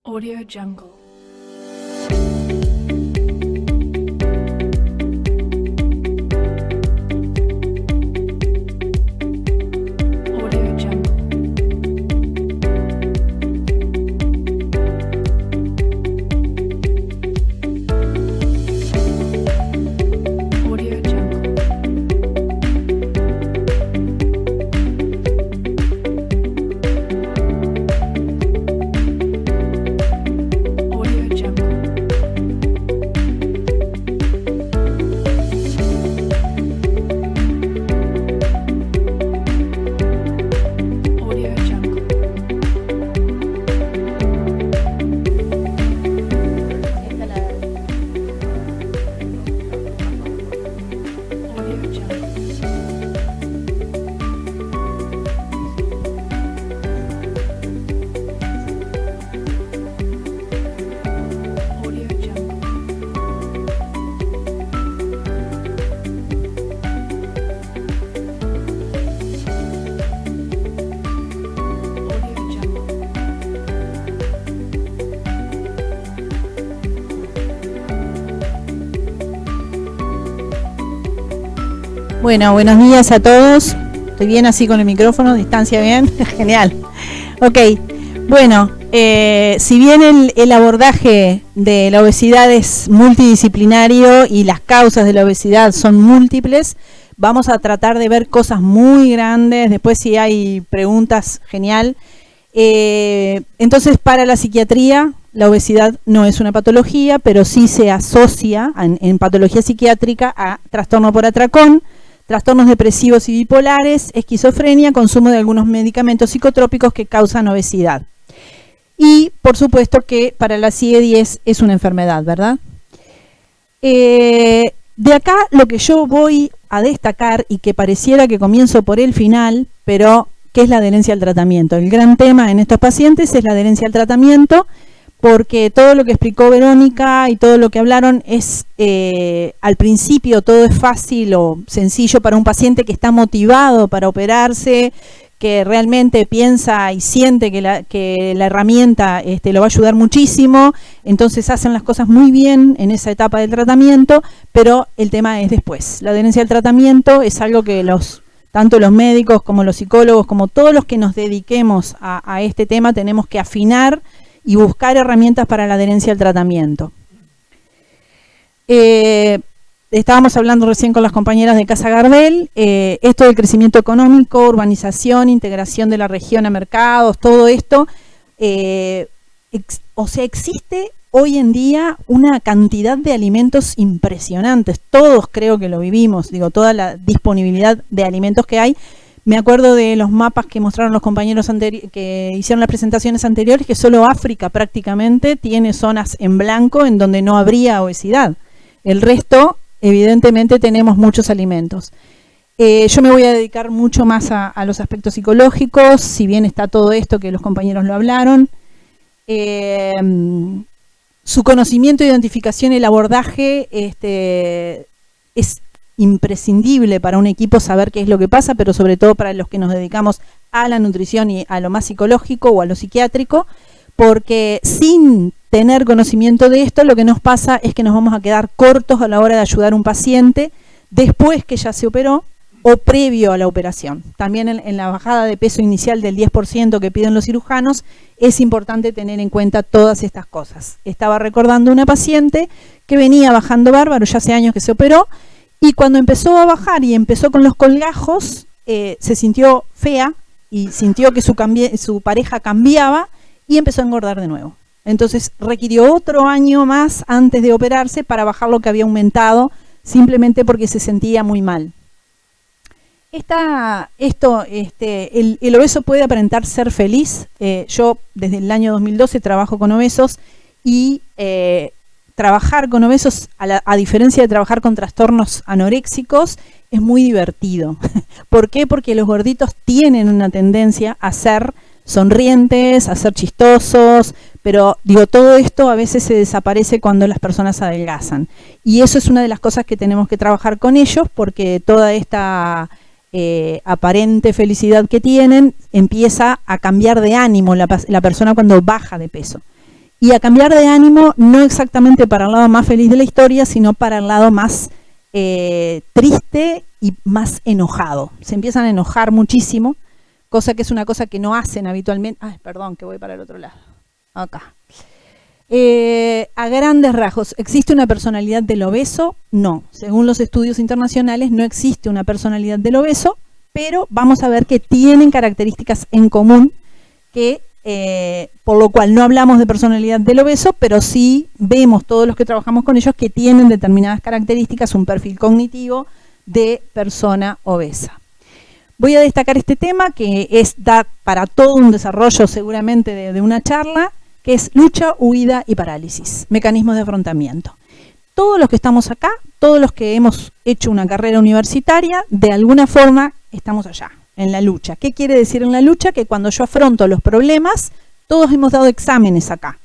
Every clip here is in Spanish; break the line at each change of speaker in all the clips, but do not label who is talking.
Audio Jungle. Audio Jungle. Audio Jungle. Audio Jungle. Audio Jungle. Audio Jungle. Audio Jungle. Audio Jungle.
Bueno, buenos días a todos. Estoy bien así con el micrófono, distancia bien. Genial. Ok, bueno, si bien el abordaje de la obesidad es multidisciplinario y las causas de la obesidad son múltiples, vamos a tratar de ver cosas muy grandes. Después, si hay preguntas, genial. Entonces, para la psiquiatría, la obesidad no es una patología, pero sí se asocia en patología psiquiátrica a trastorno por atracón, trastornos depresivos y bipolares, esquizofrenia, consumo de algunos medicamentos psicotrópicos que causan obesidad. Y, por supuesto, que para la CIE-10 es una enfermedad, ¿verdad? De acá lo que yo voy a destacar, y que pareciera que comienzo por el final, pero ¿qué es la adherencia al tratamiento? El gran tema en estos pacientes es la adherencia al tratamiento, porque todo lo que explicó Verónica y todo lo que hablaron es, al principio todo es fácil o sencillo para un paciente que está motivado para operarse, que realmente piensa y siente que la herramienta lo va a ayudar muchísimo, entonces hacen las cosas muy bien en esa etapa del tratamiento, pero el tema es después. La adherencia al tratamiento es algo que tanto los médicos como los psicólogos, como todos los que nos dediquemos a este tema, tenemos que afinar y buscar herramientas para la adherencia al tratamiento. Estábamos hablando recién con las compañeras de Casa Gardel, esto del crecimiento económico, urbanización, integración de la región a mercados, todo esto, o sea, existe hoy en día una cantidad de alimentos impresionantes, todos creo que lo vivimos, digo, toda la disponibilidad de alimentos que hay. Me acuerdo de los mapas que mostraron los compañeros que hicieron las presentaciones anteriores, que solo África prácticamente tiene zonas en blanco en donde no habría obesidad. El resto, evidentemente, tenemos muchos alimentos. Yo me voy a dedicar mucho más a los aspectos psicológicos, si bien está todo esto que los compañeros lo hablaron. Su conocimiento, identificación y el abordaje es imprescindible para un equipo saber qué es lo que pasa, pero sobre todo para los que nos dedicamos a la nutrición y a lo más psicológico o a lo psiquiátrico, porque sin tener conocimiento de esto, lo que nos pasa es que nos vamos a quedar cortos a la hora de ayudar a un paciente después que ya se operó o previo a la operación. También en la bajada de peso inicial del 10% que piden los cirujanos, es importante tener en cuenta todas estas cosas. Estaba recordando una paciente que venía bajando bárbaro, ya hace años que se operó, y cuando empezó a bajar y empezó con los colgajos, se sintió fea y sintió que su pareja cambiaba y empezó a engordar de nuevo. Entonces requirió otro año más antes de operarse para bajar lo que había aumentado, simplemente porque se sentía muy mal. El obeso puede aparentar ser feliz. Yo desde el año 2012 trabajo con obesos y trabajar con obesos, a diferencia de trabajar con trastornos anoréxicos, es muy divertido. ¿Por qué? Porque los gorditos tienen una tendencia a ser sonrientes, a ser chistosos, pero digo, todo esto a veces se desaparece cuando las personas adelgazan. Y eso es una de las cosas que tenemos que trabajar con ellos, porque toda esta aparente felicidad que tienen empieza a cambiar de ánimo la persona cuando baja de peso. Y a cambiar de ánimo, no exactamente para el lado más feliz de la historia, sino para el lado más triste y más enojado. Se empiezan a enojar muchísimo, cosa que es una cosa que no hacen habitualmente. Ay, perdón, que voy para el otro lado. Acá. A grandes rasgos, ¿existe una personalidad del obeso? No. Según los estudios internacionales, no existe una personalidad del obeso, pero vamos a ver que tienen características en común que por lo cual no hablamos de personalidad del obeso, pero sí vemos todos los que trabajamos con ellos que tienen determinadas características, un perfil cognitivo de persona obesa. Voy a destacar este tema que da para todo un desarrollo seguramente de una charla, que es lucha, huida y parálisis, mecanismos de afrontamiento. Todos los que estamos acá, todos los que hemos hecho una carrera universitaria, de alguna forma estamos allá, en la lucha. ¿Qué quiere decir en la lucha? Que cuando yo afronto los problemas, todos hemos dado exámenes acá.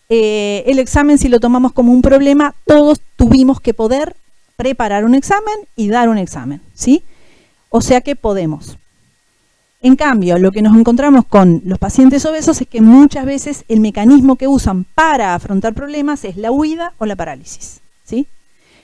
El examen, si lo tomamos como un problema, todos tuvimos que poder preparar un examen y dar un examen, ¿sí? O sea que podemos. En cambio, lo que nos encontramos con los pacientes obesos es que muchas veces el mecanismo que usan para afrontar problemas es la huida o la parálisis, ¿sí?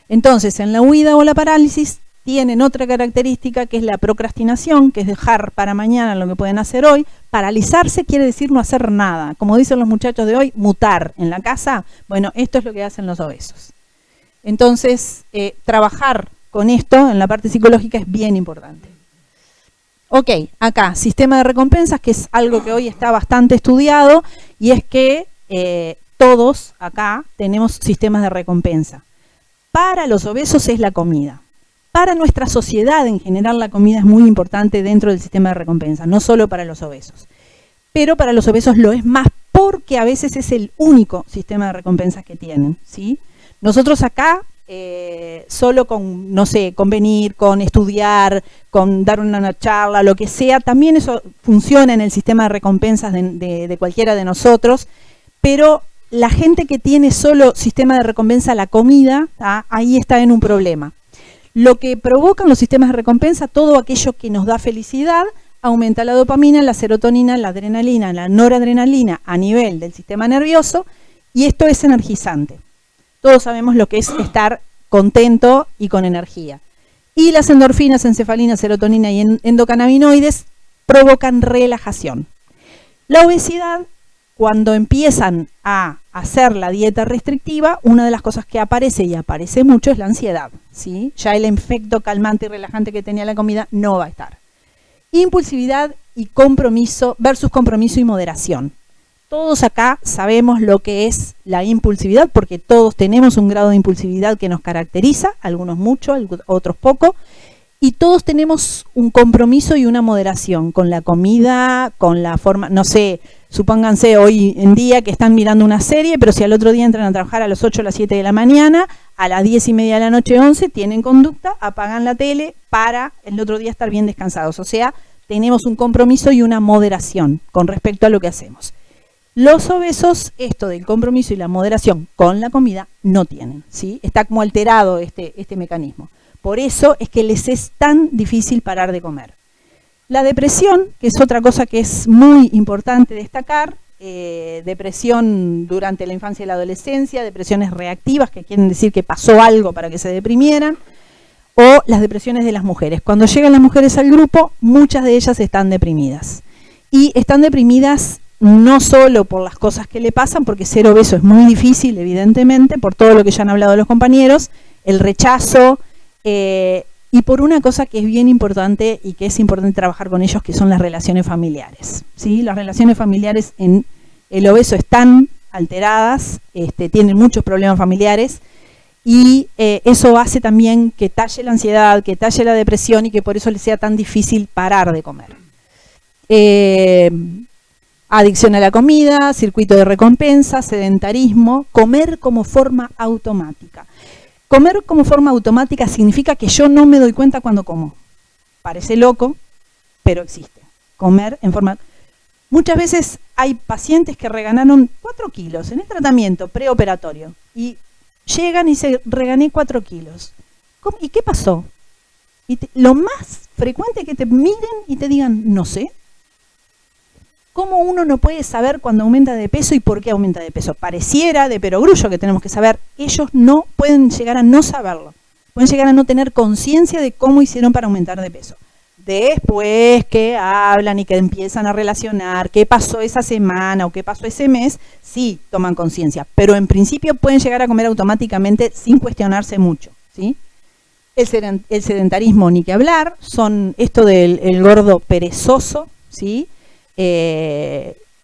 Entonces, en la huida o la parálisis tienen otra característica que es la procrastinación, que es dejar para mañana lo que pueden hacer hoy. Paralizarse quiere decir no hacer nada. Como dicen los muchachos de hoy, mutar en la casa. Bueno, esto es lo que hacen los obesos. Entonces, trabajar con esto en la parte psicológica es bien importante. Ok, acá, sistema de recompensas, que es algo que hoy está bastante estudiado, y es que todos acá tenemos sistemas de recompensa. Para los obesos es la comida. Para nuestra sociedad en general la comida es muy importante dentro del sistema de recompensa, no solo para los obesos. Pero para los obesos lo es más porque a veces es el único sistema de recompensas que tienen, ¿sí? Nosotros acá, solo con, no sé, con venir, con estudiar, con dar una charla, lo que sea, también eso funciona en el sistema de recompensas de cualquiera de nosotros, pero la gente que tiene solo sistema de recompensa la comida, ahí está en un problema. Lo que provocan los sistemas de recompensa, todo aquello que nos da felicidad, aumenta la dopamina, la serotonina, la adrenalina, la noradrenalina a nivel del sistema nervioso, y esto es energizante. Todos sabemos lo que es estar contento y con energía. Y las endorfinas, encefalina, serotonina y endocannabinoides provocan relajación. La obesidad, cuando empiezan a hacer la dieta restrictiva, una de las cosas que aparece, y aparece mucho, es la ansiedad, ¿sí? Ya el efecto calmante y relajante que tenía la comida no va a estar. Impulsividad y compromiso versus compromiso y moderación. Todos acá sabemos lo que es la impulsividad, porque todos tenemos un grado de impulsividad que nos caracteriza, algunos mucho, otros poco, y todos tenemos un compromiso y una moderación con la comida, con la forma, no sé, supónganse hoy en día que están mirando una serie, pero si al otro día entran a trabajar a las 8 o las 7 de la mañana, a las 10:30 de la noche, 11, tienen conducta, apagan la tele para el otro día estar bien descansados. O sea, tenemos un compromiso y una moderación con respecto a lo que hacemos. Los obesos, esto del compromiso y la moderación con la comida, no tienen, ¿sí? Está como alterado este mecanismo. Por eso es que les es tan difícil parar de comer. La depresión, que es otra cosa que es muy importante destacar, depresión durante la infancia y la adolescencia, depresiones reactivas, que quieren decir que pasó algo para que se deprimieran, o las depresiones de las mujeres. Cuando llegan las mujeres al grupo, muchas de ellas están deprimidas. Y están deprimidas no solo por las cosas que le pasan, porque ser obeso es muy difícil, evidentemente, por todo lo que ya han hablado los compañeros, el rechazo, y por una cosa que es bien importante y que es importante trabajar con ellos, que son las relaciones familiares, ¿sí? Las relaciones familiares en el obeso están alteradas, tienen muchos problemas familiares, y eso hace también que talle la ansiedad, que talle la depresión, y que por eso les sea tan difícil parar de comer. Adicción a la comida, circuito de recompensa, sedentarismo, comer como forma automática. Comer como forma automática significa que yo no me doy cuenta cuando como. Parece loco, pero existe. Comer en forma... Muchas veces hay pacientes que reganaron 4 kilos en el tratamiento preoperatorio y llegan y se regané 4 kilos. ¿Y qué pasó? Y lo más frecuente es que te miren y te digan, no sé. ¿Cómo uno no puede saber cuando aumenta de peso y por qué aumenta de peso? Pareciera de perogrullo que tenemos que saber. Ellos no pueden llegar a no saberlo. Pueden llegar a no tener conciencia de cómo hicieron para aumentar de peso. Después que hablan y que empiezan a relacionar qué pasó esa semana o qué pasó ese mes, sí toman conciencia. Pero en principio pueden llegar a comer automáticamente sin cuestionarse mucho, ¿sí? El sedentarismo, ni que hablar, son esto del gordo perezoso, ¿sí?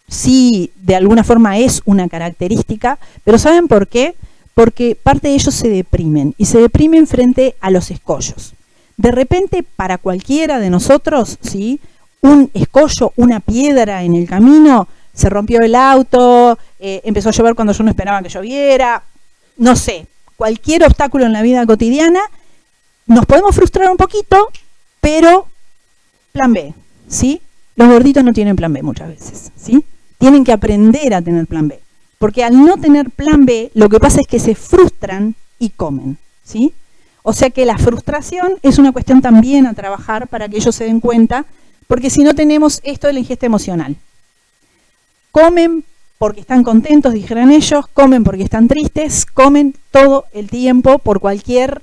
Sí, de alguna forma es una característica, pero ¿saben por qué? Porque parte de ellos se deprimen, y se deprimen frente a los escollos. De repente, para cualquiera de nosotros, ¿sí? Un escollo, una piedra en el camino, se rompió el auto, empezó a llover cuando yo no esperaba que lloviera, no sé, cualquier obstáculo en la vida cotidiana, nos podemos frustrar un poquito, pero plan B, ¿sí? Los gorditos no tienen plan B muchas veces, ¿sí? Tienen que aprender a tener plan B, porque al no tener plan B, lo que pasa es que se frustran y comen, ¿sí? O sea que la frustración es una cuestión también a trabajar para que ellos se den cuenta, porque si no tenemos esto de la ingesta emocional. Comen porque están contentos, dijeron ellos, comen porque están tristes, comen todo el tiempo por cualquier,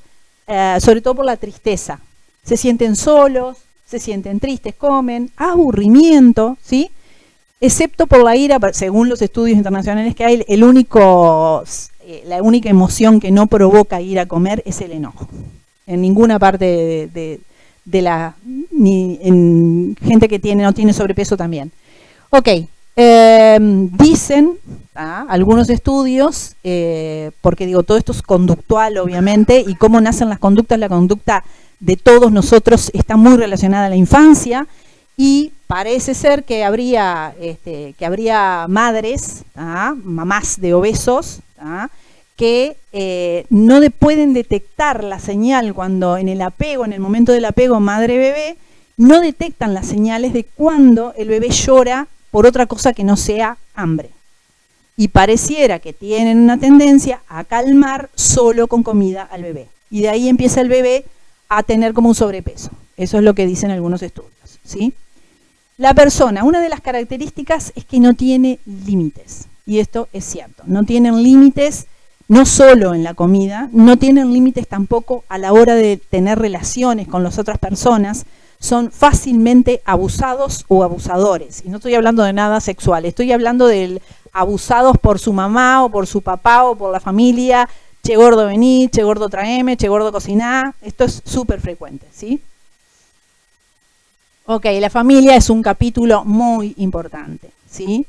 sobre todo por la tristeza. Se sienten solos, se sienten tristes, comen, aburrimiento, ¿sí? Excepto por la ira, según los estudios internacionales que hay, la única emoción que no provoca ir a comer es el enojo. En ninguna parte ni en gente que no tiene sobrepeso también. Ok, dicen algunos estudios, porque digo, todo esto es conductual obviamente, y cómo nacen las conductas, la conducta de todos nosotros está muy relacionada a la infancia, y parece ser que habría madres, mamás de obesos, que no pueden detectar la señal cuando en el momento del apego madre-bebé, no detectan las señales de cuando el bebé llora por otra cosa que no sea hambre. Y pareciera que tienen una tendencia a calmar solo con comida al bebé. Y de ahí empieza el bebé a tener como un sobrepeso. Eso es lo que dicen algunos estudios, ¿sí? La persona, una de las características es que no tiene límites. Y esto es cierto. No tienen límites no solo en la comida, no tienen límites tampoco a la hora de tener relaciones con las otras personas. Son fácilmente abusados o abusadores. Y no estoy hablando de nada sexual, estoy hablando de abusados por su mamá o por su papá o por la familia. Che gordo vení, che gordo traeme, che gordo cociná. Esto es súper frecuente, ¿sí? Ok, la familia es un capítulo muy importante, ¿sí?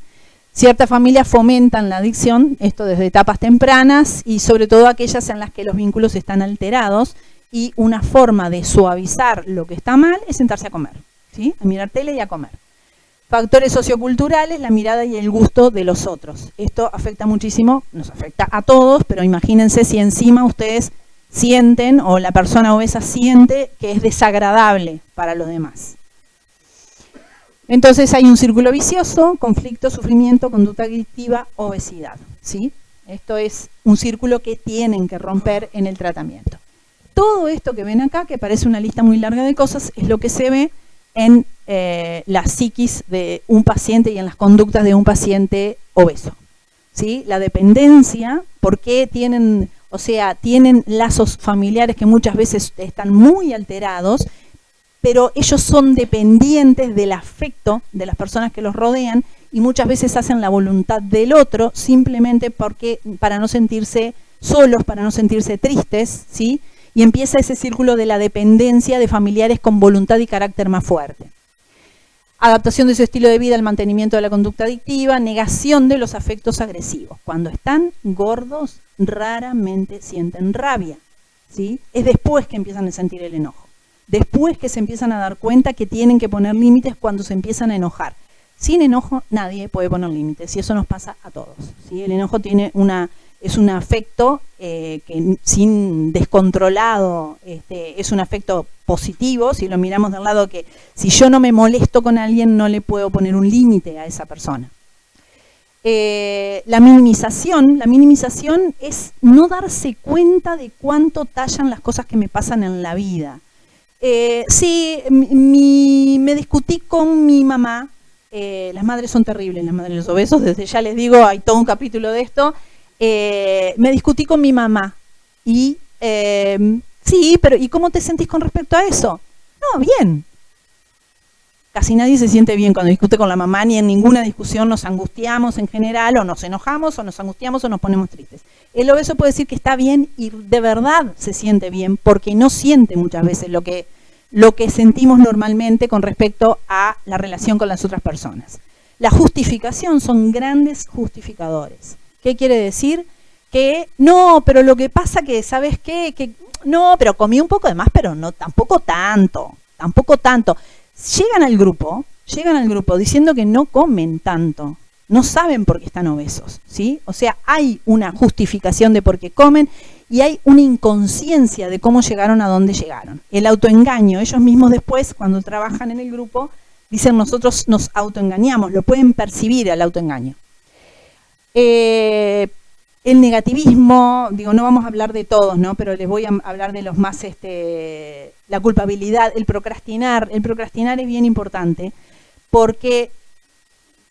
Ciertas familias fomentan la adicción, esto desde etapas tempranas, y sobre todo aquellas en las que los vínculos están alterados, y una forma de suavizar lo que está mal es sentarse a comer, ¿sí? A mirar tele y a comer. Factores socioculturales, la mirada y el gusto de los otros. Esto afecta muchísimo, nos afecta a todos, pero imagínense si encima ustedes sienten, o la persona obesa siente, que es desagradable para los demás. Entonces hay un círculo vicioso: conflicto, sufrimiento, conducta adictiva, obesidad, ¿sí? Esto es un círculo que tienen que romper en el tratamiento. Todo esto que ven acá, que parece una lista muy larga de cosas, es lo que se ve en la psiquis de un paciente y en las conductas de un paciente obeso, ¿sí? La dependencia, ¿por qué tienen, tienen lazos familiares que muchas veces están muy alterados, pero ellos son dependientes del afecto de las personas que los rodean y muchas veces hacen la voluntad del otro simplemente para no sentirse solos, para no sentirse tristes, ¿sí? Y empieza ese círculo de la dependencia de familiares con voluntad y carácter más fuerte. Adaptación de su estilo de vida al mantenimiento de la conducta adictiva, negación de los afectos agresivos. Cuando están gordos, raramente sienten rabia, ¿sí? Es después que empiezan a sentir el enojo. Después que se empiezan a dar cuenta que tienen que poner límites cuando se empiezan a enojar. Sin enojo nadie puede poner límites, y eso nos pasa a todos, ¿sí? El enojo es un afecto que sin descontrolado es un afecto positivo, si lo miramos del lado que si yo no me molesto con alguien no le puedo poner un límite a esa persona. La minimización es no darse cuenta de cuánto tallan las cosas que me pasan en la vida. Sí, me discutí con mi mamá, Las madres son terribles, las madres de los obesos, desde ya les digo, hay todo un capítulo de esto. Me discutí con mi mamá y sí, pero ¿y cómo te sentís con respecto a eso? No, bien. Casi nadie se siente bien cuando discute con la mamá, ni en ninguna discusión nos angustiamos en general, o nos enojamos, o nos angustiamos, o nos ponemos tristes. El obeso puede decir que está bien y de verdad se siente bien, porque no siente muchas veces lo que sentimos normalmente con respecto a la relación con las otras personas. La justificación son grandes justificadores. ¿Qué quiere decir? Que no, pero lo que pasa que, ¿sabes qué? Que no, pero comí un poco de más, pero no, tampoco tanto. Llegan al grupo diciendo que no comen tanto, no saben por qué están obesos, ¿sí? O sea, hay una justificación de por qué comen y hay una inconsciencia de cómo llegaron a donde llegaron. El autoengaño, ellos mismos después, cuando trabajan en el grupo, dicen nosotros nos autoengañamos, lo pueden percibir al autoengaño. El negativismo, digo, no vamos a hablar de todos, ¿no? Pero les voy a hablar de los más, la culpabilidad, el procrastinar. El procrastinar es bien importante porque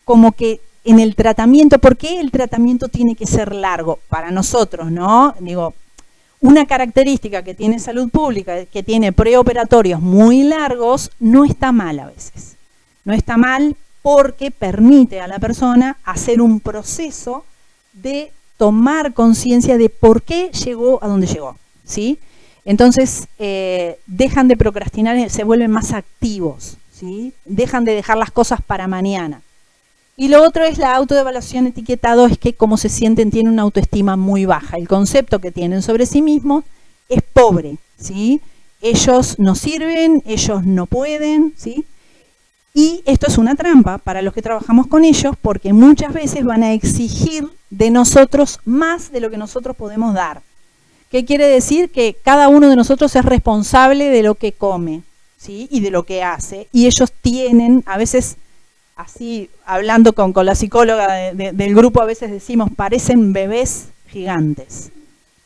como que en el tratamiento, ¿por qué el tratamiento tiene que ser largo? Para nosotros, ¿no? Digo, una característica que tiene salud pública, que tiene preoperatorios muy largos, no está mal a veces. No está mal porque permite a la persona hacer un proceso de tomar conciencia de por qué llegó a donde llegó, ¿sí? Entonces, dejan de procrastinar, se vuelven más activos, ¿sí? Dejan de dejar las cosas para mañana. Y lo otro es la autoevaluación etiquetado, es que como se sienten, tienen una autoestima muy baja. El concepto que tienen sobre sí mismos es pobre, ¿sí? Ellos no sirven, ellos no pueden, ¿sí? Y esto es una trampa para los que trabajamos con ellos, porque muchas veces van a exigir de nosotros más de lo que nosotros podemos dar. ¿Qué quiere decir? Que cada uno de nosotros es responsable de lo que come, ¿sí? Y de lo que hace. Y ellos tienen, a veces, así, hablando con la psicóloga del grupo, a veces decimos, parecen bebés gigantes.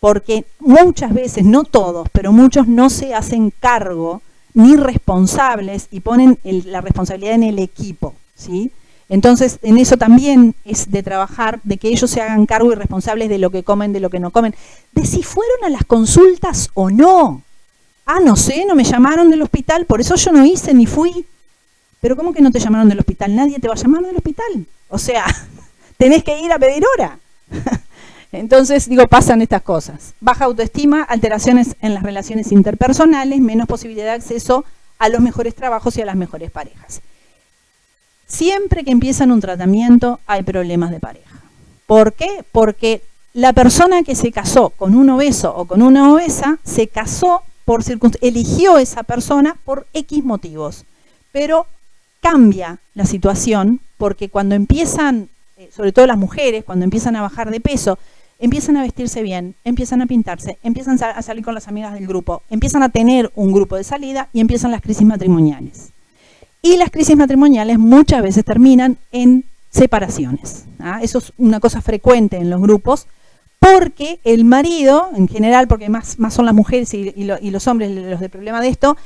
Porque muchas veces, no todos, pero muchos no se hacen cargo ni responsables y ponen la responsabilidad en el equipo, ¿sí? Entonces, en eso también es de trabajar, de que ellos se hagan cargo y responsables de lo que comen, de lo que no comen, de si fueron a las consultas o no. Ah, no sé, no me llamaron del hospital, por eso yo no hice ni fui. Pero ¿cómo que no te llamaron del hospital? Nadie te va a llamar del hospital. O sea, tenés que ir a pedir hora. Entonces, digo, pasan estas cosas. Baja autoestima, alteraciones en las relaciones interpersonales, menos posibilidad de acceso a los mejores trabajos y a las mejores parejas. Siempre que empiezan un tratamiento hay problemas de pareja. ¿Por qué? Porque la persona que se casó con un obeso o con una obesa, se casó por eligió esa persona por X motivos. Pero cambia la situación porque cuando empiezan, sobre todo las mujeres, cuando empiezan a bajar de peso, empiezan a vestirse bien, empiezan a pintarse, empiezan a salir con las amigas del grupo, empiezan a tener un grupo de salida y empiezan las crisis matrimoniales. Y las crisis matrimoniales muchas veces terminan en separaciones, ¿ah? Eso es una cosa frecuente en los grupos, porque el marido, en general, porque más son las mujeres y los hombres los del problema de esto,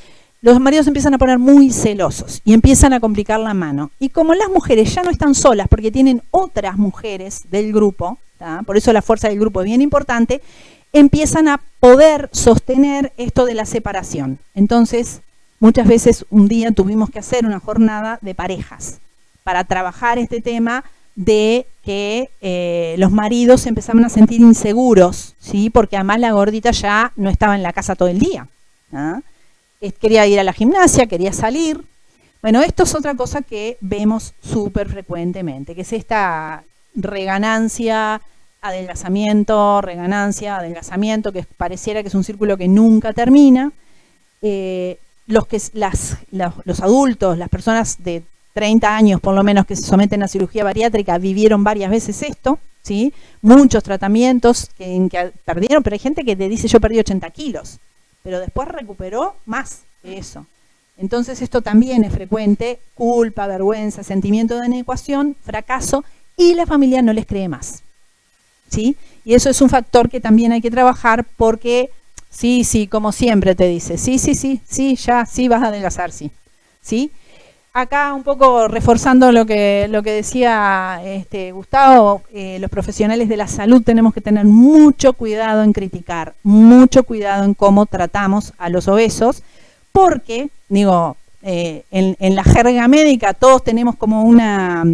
los maridos empiezan a poner muy celosos y empiezan a complicar la mano. Y como las mujeres ya no están solas porque tienen otras mujeres del grupo, ¿tá? Por eso la fuerza del grupo es bien importante, empiezan a poder sostener esto de la separación. Entonces, muchas veces un día tuvimos que hacer una jornada de parejas para trabajar este tema de que los maridos se empezaban a sentir inseguros, ¿sí? Porque además la gordita ya no estaba en la casa todo el día, ¿ah? Quería ir a la gimnasia, quería salir. Bueno, esto es otra cosa que vemos súper frecuentemente, que es esta reganancia, adelgazamiento, que pareciera que es un círculo que nunca termina. Los adultos, las personas de 30 años por lo menos que se someten a cirugía bariátrica, vivieron varias veces esto, ¿sí? Muchos tratamientos que perdieron, pero hay gente que te dice yo perdí 80 kilos. Pero después recuperó más de eso. Entonces esto también es frecuente, culpa, vergüenza, sentimiento de inadecuación, fracaso, y la familia no les cree más, ¿sí? Y eso es un factor que también hay que trabajar porque, sí, como siempre te dice, sí, ya, sí vas a adelgazar, sí. acá un poco reforzando lo que decía Gustavo, los profesionales de la salud tenemos que tener mucho cuidado en criticar, mucho cuidado en cómo tratamos a los obesos, porque, digo, en la jerga médica todos tenemos como una,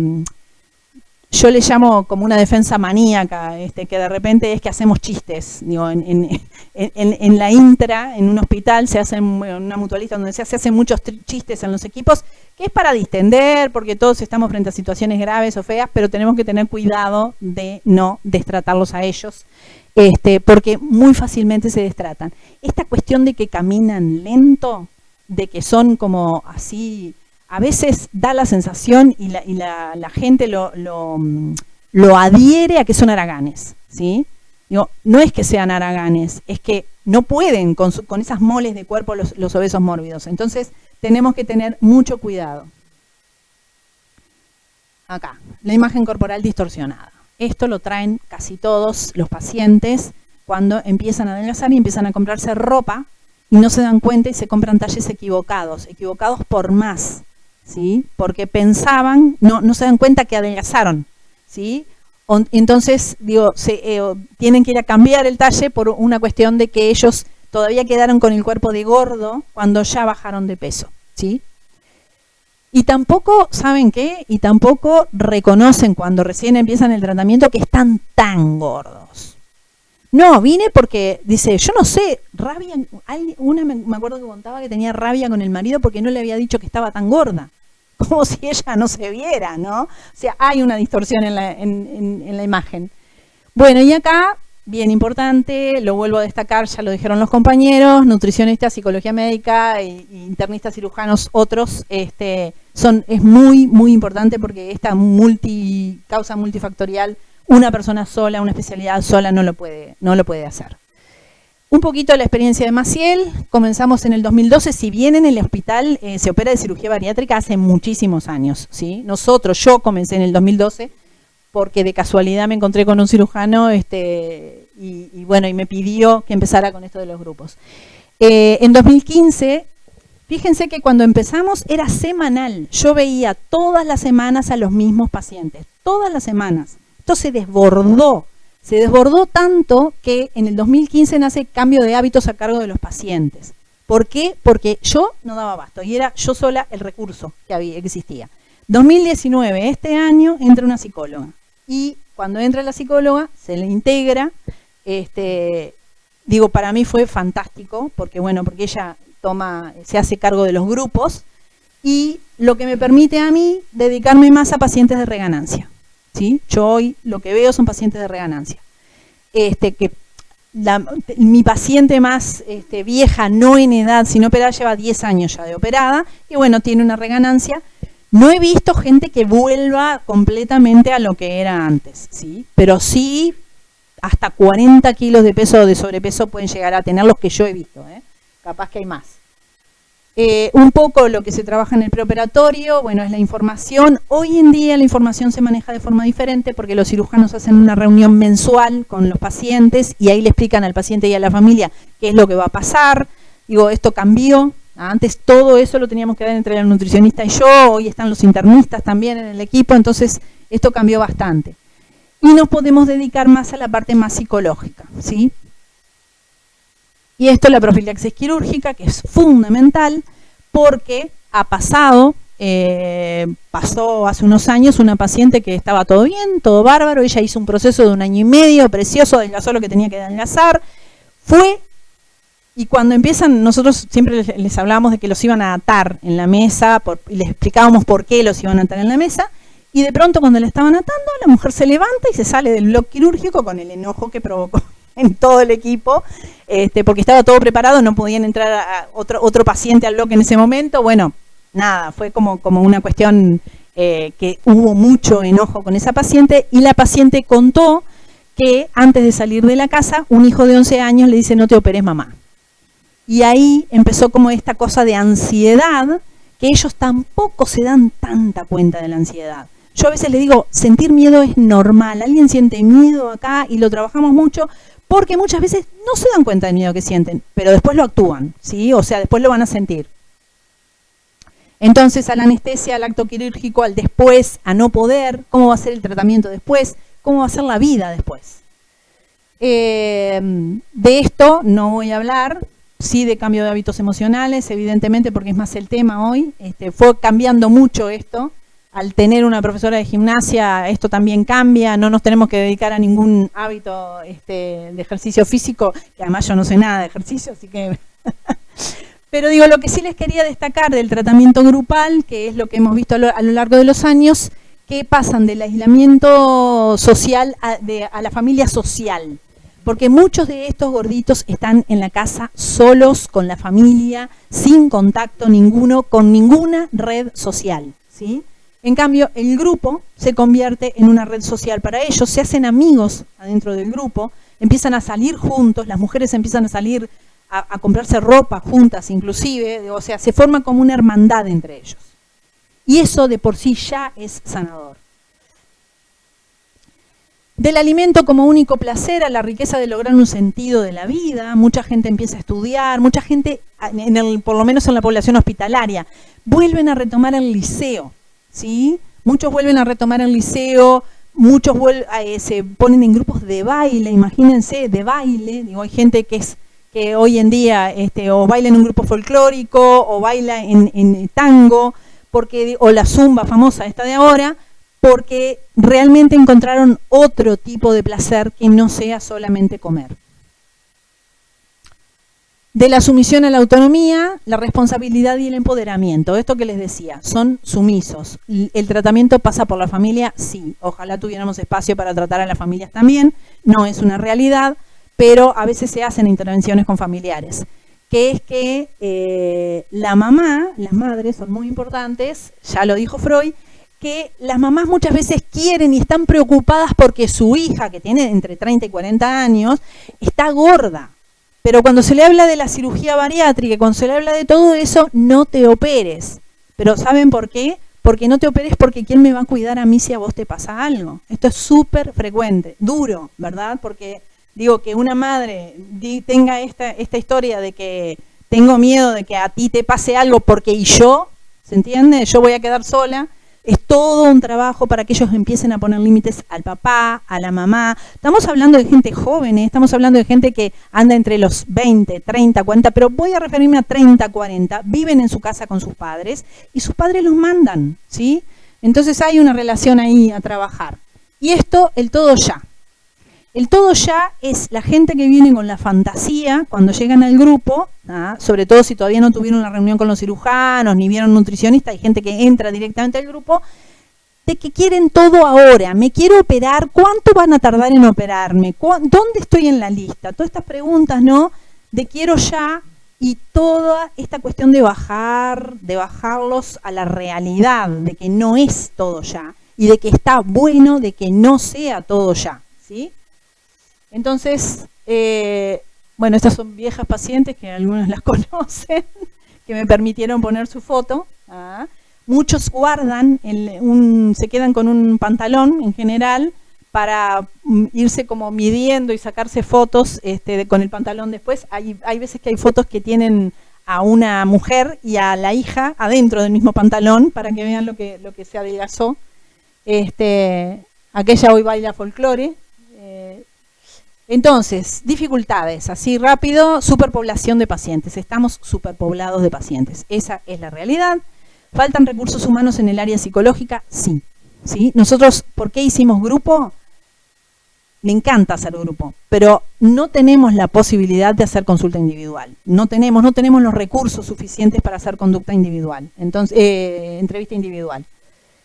yo le llamo como una defensa maníaca, que de repente es que hacemos chistes, digo, en la intra, en un hospital, se hacen, en una mutualista donde se hacen muchos chistes en los equipos, que es para distender, porque todos estamos frente a situaciones graves o feas, pero tenemos que tener cuidado de no destratarlos a ellos, porque muy fácilmente se destratan. Esta cuestión de que caminan lento, de que son como así, a veces da la sensación y la gente lo adhiere a que son haraganes, ¿sí? Digo, no es que sean haraganes, es que no pueden con esas moles de cuerpo los obesos mórbidos. Entonces, tenemos que tener mucho cuidado. Acá, la imagen corporal distorsionada. Esto lo traen casi todos los pacientes cuando empiezan a adelgazar y empiezan a comprarse ropa y no se dan cuenta y se compran talles equivocados por más, ¿sí? Porque pensaban, no se dan cuenta que adelgazaron, ¿sí? Entonces, digo, tienen que ir a cambiar el talle por una cuestión de que ellos todavía quedaron con el cuerpo de gordo cuando ya bajaron de peso, ¿sí? Y tampoco, ¿saben qué? Y tampoco reconocen cuando recién empiezan el tratamiento que están tan gordos. No, vine porque, dice, yo no sé, rabia, una me acuerdo que contaba que tenía rabia con el marido porque no le había dicho que estaba tan gorda. Como si ella no se viera, ¿no? O sea, hay una distorsión en la imagen. Bueno, y acá, bien importante, lo vuelvo a destacar, ya lo dijeron los compañeros, nutricionistas, psicología médica, internistas, cirujanos, otros, es muy, muy importante porque esta causa multifactorial, una persona sola, una especialidad sola no lo puede hacer. Un poquito de la experiencia de Maciel, comenzamos en el 2012, si bien en el hospital se opera de cirugía bariátrica hace muchísimos años, ¿sí? Yo comencé en el 2012 porque de casualidad me encontré con un cirujano y bueno, y me pidió que empezara con esto de los grupos. En 2015, fíjense que cuando empezamos era semanal, yo veía todas las semanas a los mismos pacientes, todas las semanas. Esto se desbordó tanto que en el 2015 nace Cambio de Hábitos a cargo de los pacientes. ¿Por qué? Porque yo no daba abasto y era yo sola el recurso que existía. 2019, este año, entra una psicóloga y cuando entra la psicóloga se le integra, para mí fue fantástico porque ella se hace cargo de los grupos y lo que me permite a mí dedicarme más a pacientes de reganancia. ¿Sí? Yo hoy lo que veo son pacientes de reganancia. Mi paciente más vieja, no en edad, sino operada, lleva 10 años ya de operada y bueno, tiene una reganancia. No he visto gente que vuelva completamente a lo que era antes, ¿sí? Pero sí, hasta 40 kilos de peso o de sobrepeso pueden llegar a tener los que yo he visto, ¿eh? Capaz que hay más. Un poco lo que se trabaja en el preoperatorio, bueno, es la información. Hoy en día la información se maneja de forma diferente porque los cirujanos hacen una reunión mensual con los pacientes y ahí le explican al paciente y a la familia qué es lo que va a pasar. Digo, esto cambió. Antes todo eso lo teníamos que dar entre el nutricionista y yo, hoy están los internistas también en el equipo, entonces esto cambió bastante. Y nos podemos dedicar más a la parte más psicológica, ¿sí? Y esto es la profilaxis quirúrgica, que es fundamental porque pasó hace unos años una paciente que estaba todo bien, todo bárbaro, ella hizo un proceso de 1 año y medio, precioso, adelgazó lo que tenía que adelgazar, y cuando empiezan, nosotros siempre les hablábamos de que los iban a atar en la mesa, y les explicábamos por qué los iban a atar en la mesa, y de pronto cuando le estaban atando, la mujer se levanta y se sale del bloque quirúrgico con el enojo que provocó en todo el equipo, porque estaba todo preparado, no podían entrar a otro paciente al bloque en ese momento. Bueno, nada, fue como una cuestión que hubo mucho enojo con esa paciente, y la paciente contó que antes de salir de la casa, un hijo de 11 años le dice: no te operes, mamá. Y ahí empezó como esta cosa de ansiedad, que ellos tampoco se dan tanta cuenta de la ansiedad. Yo a veces les digo, sentir miedo es normal, alguien siente miedo acá y lo trabajamos mucho, porque muchas veces no se dan cuenta del miedo que sienten, pero después lo actúan, ¿sí? O sea, después lo van a sentir. Entonces, a la anestesia, al acto quirúrgico, al después, a no poder, cómo va a ser el tratamiento después, cómo va a ser la vida después. De esto no voy a hablar, sí de cambio de hábitos emocionales, evidentemente, porque es más el tema hoy. Fue cambiando mucho esto. Al tener una profesora de gimnasia, esto también cambia, no nos tenemos que dedicar a ningún hábito de ejercicio físico, que además yo no sé nada de ejercicio, así que... Pero digo, lo que sí les quería destacar del tratamiento grupal, que es lo que hemos visto a lo largo de los años, que pasan del aislamiento social a la familia social. Porque muchos de estos gorditos están en la casa solos, con la familia, sin contacto ninguno, con ninguna red social, ¿sí? En cambio, el grupo se convierte en una red social para ellos, se hacen amigos adentro del grupo, empiezan a salir juntos, las mujeres empiezan a salir a comprarse ropa juntas inclusive, o sea, se forma como una hermandad entre ellos. Y eso de por sí ya es sanador. Del alimento como único placer a la riqueza de lograr un sentido de la vida, mucha gente empieza a estudiar, mucha gente, por lo menos en la población hospitalaria, vuelven a retomar el liceo, ¿sí? Muchos vuelven a retomar el liceo, muchos se ponen en grupos de baile, imagínense, de baile, digo, hay gente que hoy en día o baila en un grupo folclórico, o baila en tango, o la zumba famosa esta de ahora, porque realmente encontraron otro tipo de placer que no sea solamente comer. De la sumisión a la autonomía, la responsabilidad y el empoderamiento. Esto que les decía, son sumisos. ¿El tratamiento pasa por la familia? Sí. Ojalá tuviéramos espacio para tratar a las familias también. No es una realidad, pero a veces se hacen intervenciones con familiares. Que es que la mamá, las madres son muy importantes, ya lo dijo Freud, que las mamás muchas veces quieren y están preocupadas porque su hija, que tiene entre 30 y 40 años, está gorda. Pero cuando se le habla de la cirugía bariátrica, cuando se le habla de todo eso, no te operes. Pero ¿saben por qué? Porque no te operes porque ¿quién me va a cuidar a mí si a vos te pasa algo? Esto es súper frecuente, duro, ¿verdad? Porque digo que una madre tenga esta historia de que tengo miedo de que a ti te pase algo porque y yo, ¿se entiende? Yo voy a quedar sola. Es todo un trabajo para que ellos empiecen a poner límites al papá, a la mamá. Estamos hablando de gente joven, estamos hablando de gente que anda entre los 20, 30, 40, pero voy a referirme a 30, 40, viven en su casa con sus padres y sus padres los mandan, ¿sí? Entonces hay una relación ahí a trabajar. Y esto, el todo ya. El todo ya es la gente que viene con la fantasía cuando llegan al grupo, sobre todo si todavía no tuvieron una reunión con los cirujanos ni vieron nutricionista, hay gente que entra directamente al grupo, de que quieren todo ahora, me quiero operar, ¿cuánto van a tardar en operarme? ¿Dónde estoy en la lista? Todas estas preguntas, ¿no? De quiero ya, y toda esta cuestión de bajarlos a la realidad, de que no es todo ya, y de que está bueno de que no sea todo ya, ¿sí? Entonces, bueno, estas son viejas pacientes que algunos las conocen, que me permitieron poner su foto. Muchos guardan, se quedan con un pantalón en general para irse como midiendo y sacarse fotos con el pantalón después. Hay veces que hay fotos que tienen a una mujer y a la hija adentro del mismo pantalón para que vean lo que se adelgazó. Aquella hoy baila folclore. Entonces, dificultades, así rápido, superpoblación de pacientes. Estamos superpoblados de pacientes. Esa es la realidad. ¿Faltan recursos humanos en el área psicológica? Sí. ¿Sí? Nosotros, ¿por qué hicimos grupo? Me encanta hacer grupo, pero no tenemos la posibilidad de hacer consulta individual. No tenemos los recursos suficientes para hacer conducta individual, entonces entrevista individual.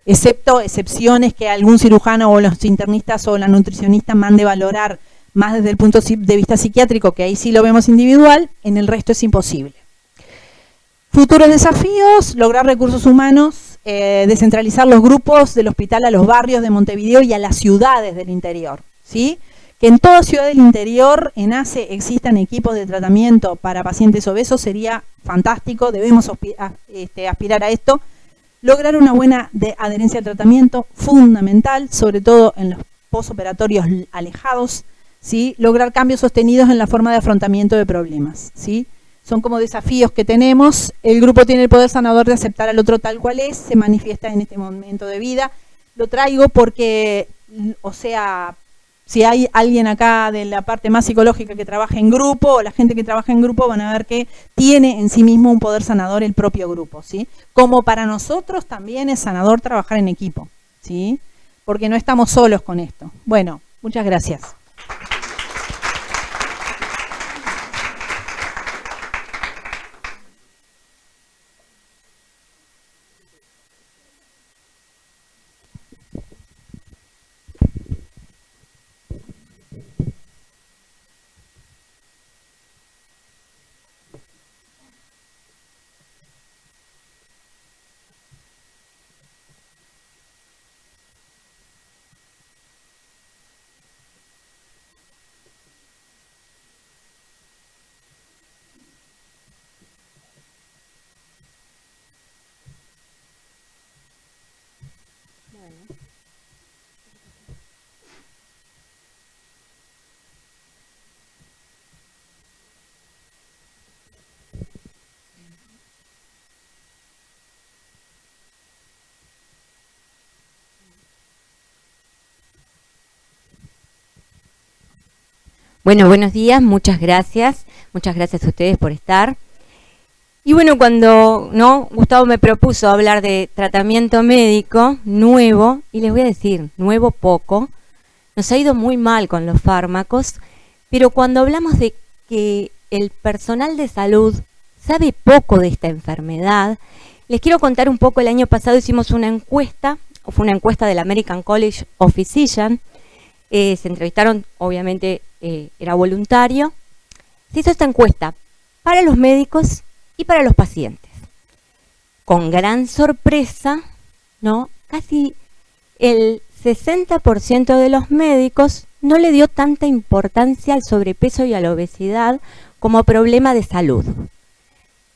Excepto excepciones que algún cirujano o los internistas o la nutricionista mande valorar más desde el punto de vista psiquiátrico, que ahí sí lo vemos individual, en el resto es imposible. Futuros desafíos, lograr recursos humanos, descentralizar los grupos del hospital a los barrios de Montevideo y a las ciudades del interior, ¿sí? Que en toda ciudad del interior, en ACE, existan equipos de tratamiento para pacientes obesos sería fantástico, debemos aspirar a esto. Lograr una buena adherencia al tratamiento, fundamental, sobre todo en los posoperatorios alejados, ¿sí? Lograr cambios sostenidos en la forma de afrontamiento de problemas, ¿sí? son como desafíos que tenemos. El grupo tiene el poder sanador de aceptar al otro tal cual es, se manifiesta en este momento de vida. Lo traigo porque, o sea, si hay alguien acá de la parte más psicológica que trabaja en grupo, o la gente que trabaja en grupo, van a ver que tiene en sí mismo un poder sanador el propio grupo, ¿sí? Como para nosotros también es sanador trabajar en equipo, ¿sí? Porque no estamos solos con esto. Bueno, muchas gracias.
Bueno, buenos días, muchas gracias a ustedes por estar. Y bueno, cuando Gustavo me propuso hablar de tratamiento médico nuevo, y les voy a decir, nuevo poco, nos ha ido muy mal con los fármacos, pero cuando hablamos de que el personal de salud sabe poco de esta enfermedad, les quiero contar un poco. El año pasado hicimos una encuesta, fue una encuesta del American College of Physicians. Se entrevistaron, obviamente era voluntario. Se hizo esta encuesta para los médicos y para los pacientes. Con gran sorpresa, casi el 60% de los médicos no le dio tanta importancia al sobrepeso y a la obesidad como problema de salud.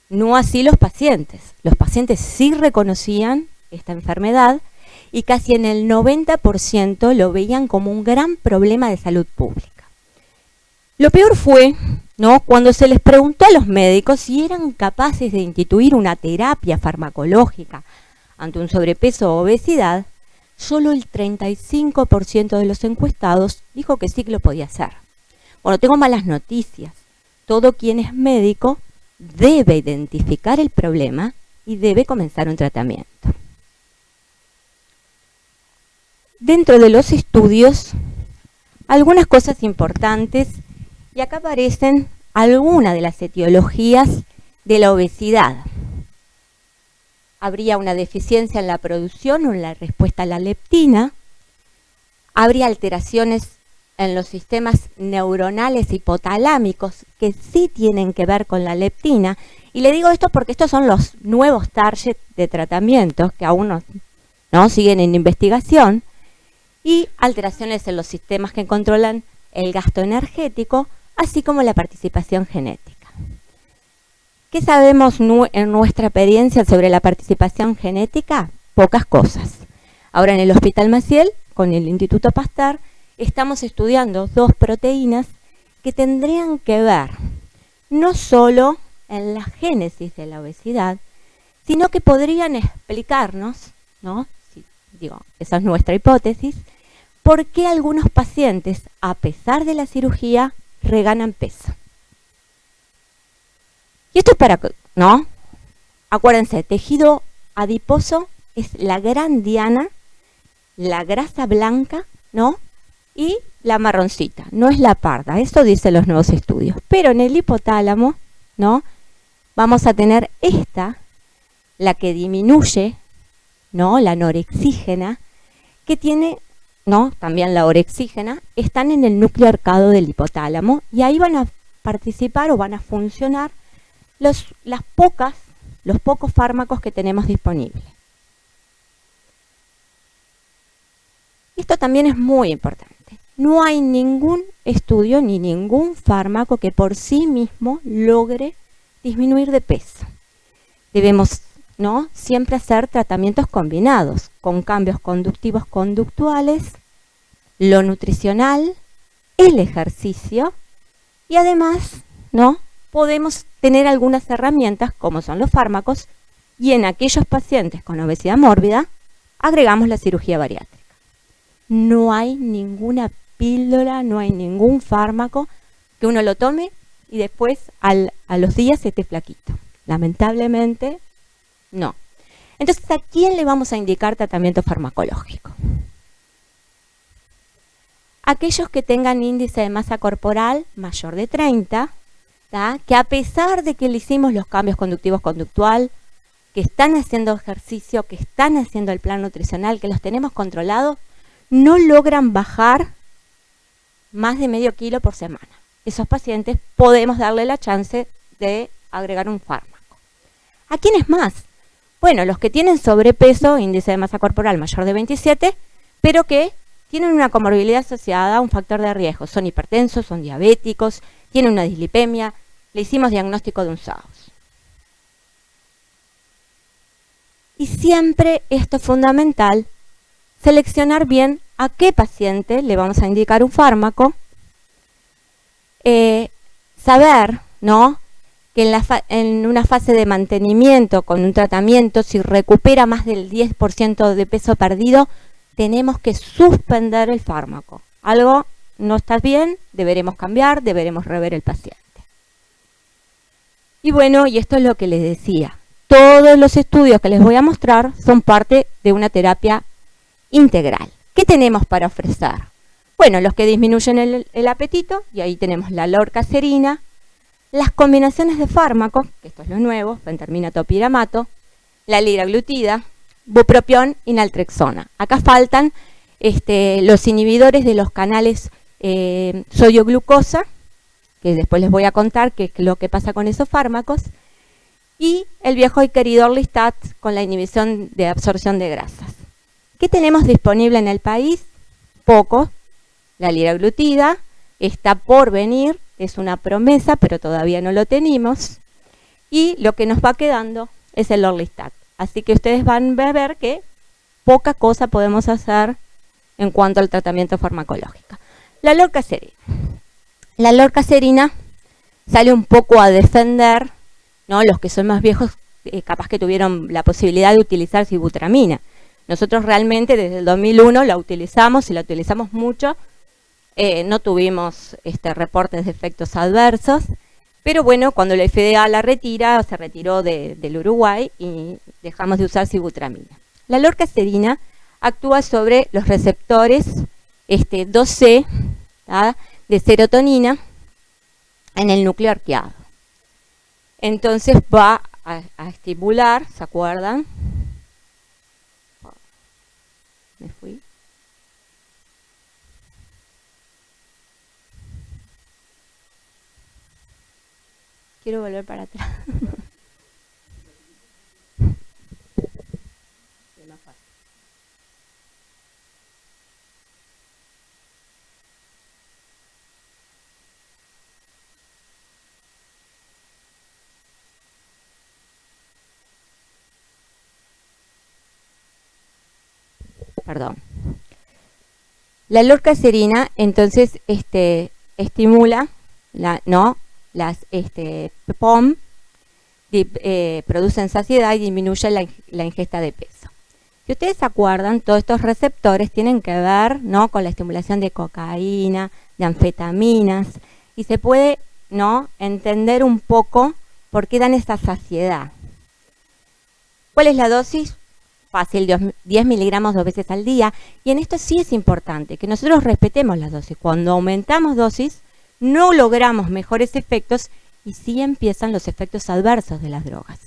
No así los pacientes. Los pacientes sí reconocían esta enfermedad y casi en el 90% lo veían como un gran problema de salud pública. Lo peor fue, cuando se les preguntó a los médicos si eran capaces de instituir una terapia farmacológica ante un sobrepeso o obesidad, solo el 35% de los encuestados dijo que sí que lo podía hacer. Bueno, tengo malas noticias. Todo quien es médico debe identificar el problema y debe comenzar un tratamiento. Dentro de los estudios, algunas cosas importantes, y acá aparecen algunas de las etiologías de la obesidad. Habría una deficiencia en la producción o en la respuesta a la leptina, habría alteraciones en los sistemas neuronales hipotalámicos que sí tienen que ver con la leptina, y le digo esto porque estos son los nuevos targets de tratamientos que aún no siguen en investigación, y alteraciones en los sistemas que controlan el gasto energético, así como la participación genética. ¿Qué sabemos en nuestra experiencia sobre la participación genética? Pocas cosas. Ahora en el Hospital Maciel, con el Instituto Pasteur, estamos estudiando 2 proteínas que tendrían que ver no solo en la génesis de la obesidad, sino que podrían explicarnos, esa es nuestra hipótesis, por qué algunos pacientes, a pesar de la cirugía, reganan peso. Y esto es para, acuérdense, tejido adiposo es la gran diana, la grasa blanca, y la marroncita, no es la parda, eso dicen los nuevos estudios. Pero en el hipotálamo, vamos a tener esta, la que disminuye, la norexígena, que tiene, también la orexígena, están en el núcleo arcado del hipotálamo, y ahí van a participar o van a funcionar los pocos fármacos que tenemos disponibles. Esto también es muy importante. No hay ningún estudio ni ningún fármaco que por sí mismo logre disminuir de peso. Debemos siempre hacer tratamientos combinados con cambios conductivos conductuales, lo nutricional, el ejercicio y además podemos tener algunas herramientas, como son los fármacos, y en aquellos pacientes con obesidad mórbida, agregamos la cirugía bariátrica. No hay ninguna píldora, no hay ningún fármaco que uno lo tome y después a los días esté flaquito. Lamentablemente, no. Entonces, ¿a quién le vamos a indicar tratamiento farmacológico? Aquellos que tengan índice de masa corporal mayor de 30, ¿tá? Que a pesar de que le hicimos los cambios conductivos conductual, que están haciendo ejercicio, que están haciendo el plan nutricional, que los tenemos controlados, no logran bajar más de medio kilo por semana. Esos pacientes podemos darle la chance de agregar un fármaco. ¿A quiénes más? Bueno, los que tienen sobrepeso, índice de masa corporal mayor de 27, pero que tienen una comorbilidad asociada a un factor de riesgo. Son hipertensos, son diabéticos, tienen una dislipemia, le hicimos diagnóstico de un SAOS. Y siempre esto es fundamental, seleccionar bien a qué paciente le vamos a indicar un fármaco, saber, ¿no?, que en una fase de mantenimiento con un tratamiento, si recupera más del 10% de peso perdido, tenemos que suspender el fármaco. Algo no está bien, deberemos cambiar, deberemos rever el paciente. Y bueno, y esto es lo que les decía. Todos los estudios que les voy a mostrar son parte de una terapia integral. ¿Qué tenemos para ofrecer? Bueno, los que disminuyen el apetito, y ahí tenemos la lorcacerina, las combinaciones de fármacos, que esto es lo nuevo, fentermina, topiramato, la liraglutida, bupropión y naltrexona. Acá faltan los inhibidores de los canales sodio-glucosa, que después les voy a contar qué es lo que pasa con esos fármacos, y el viejo y querido Orlistat con la inhibición de absorción de grasas. ¿Qué tenemos disponible en el país? Poco. La liraglutida está por venir, es una promesa, pero todavía no lo tenemos. Y lo que nos va quedando es el Orlistat. Así que ustedes van a ver que poca cosa podemos hacer en cuanto al tratamiento farmacológico. La lorcacerina. La lorcacerina sale un poco a defender, ¿no? Los que son más viejos, capaz que tuvieron la posibilidad de utilizar sibutramina. Nosotros realmente desde el 2001 la utilizamos y la utilizamos mucho. No tuvimos reportes de efectos adversos, pero bueno, cuando la FDA la retira, se retiró del Uruguay y dejamos de usar sibutramina. La lorcacerina actúa sobre los receptores 2C, ¿tá?, de serotonina en el núcleo arqueado. Entonces va a estimular, ¿se acuerdan? Me fui. Quiero volver para atrás. Perdón. La lorcacerina entonces estimula las POM, producen saciedad y disminuye la ingesta de peso. Si ustedes se acuerdan, todos estos receptores tienen que ver, ¿no?, con la estimulación de cocaína, de anfetaminas, y se puede, ¿no?, entender un poco por qué dan esa saciedad. ¿Cuál es la dosis? Fácil, 10 miligramos 2 veces al día. Y en esto sí es importante que nosotros respetemos las dosis. Cuando aumentamos dosis, no logramos mejores efectos y sí empiezan los efectos adversos de las drogas.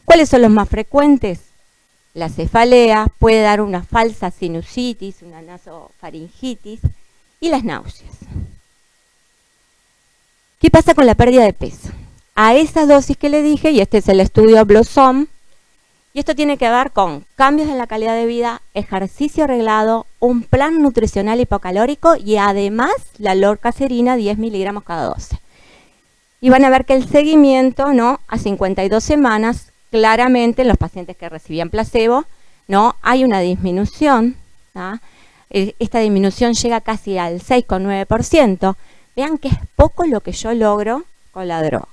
¿Cuáles son los más frecuentes? La cefalea, puede dar una falsa sinusitis, una nasofaringitis y las náuseas. ¿Qué pasa con la pérdida de peso? A esa dosis que le dije, y este es el estudio Blossom, y esto tiene que ver con cambios en la calidad de vida, ejercicio arreglado, un plan nutricional hipocalórico y además la lorcacerina 10 miligramos cada 12. Y van a ver que el seguimiento, ¿no?, a 52 semanas, claramente en los pacientes que recibían placebo, ¿no?, hay una disminución, ¿tá? Esta disminución llega casi al 6,9%. Vean que es poco lo que yo logro con la droga.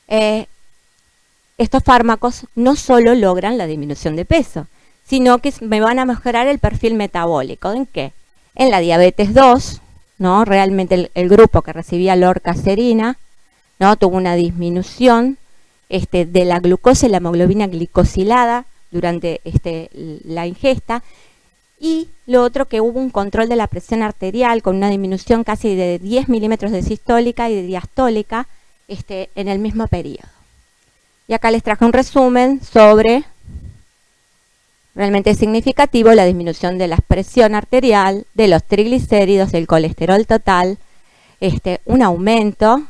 estos fármacos no solo logran la disminución de peso, sino que me van a mejorar el perfil metabólico. ¿En qué? En la diabetes 2, ¿no? Realmente el grupo que recibía lorcacerina, ¿no? Tuvo una disminución de la glucosa y la hemoglobina glicosilada durante la ingesta. Y lo otro, que hubo un control de la presión arterial con una disminución casi de 10 milímetros de sistólica y de diastólica en el mismo periodo. Y acá les traje un resumen sobre, realmente significativo, la disminución de la presión arterial, de los triglicéridos, del colesterol total, un aumento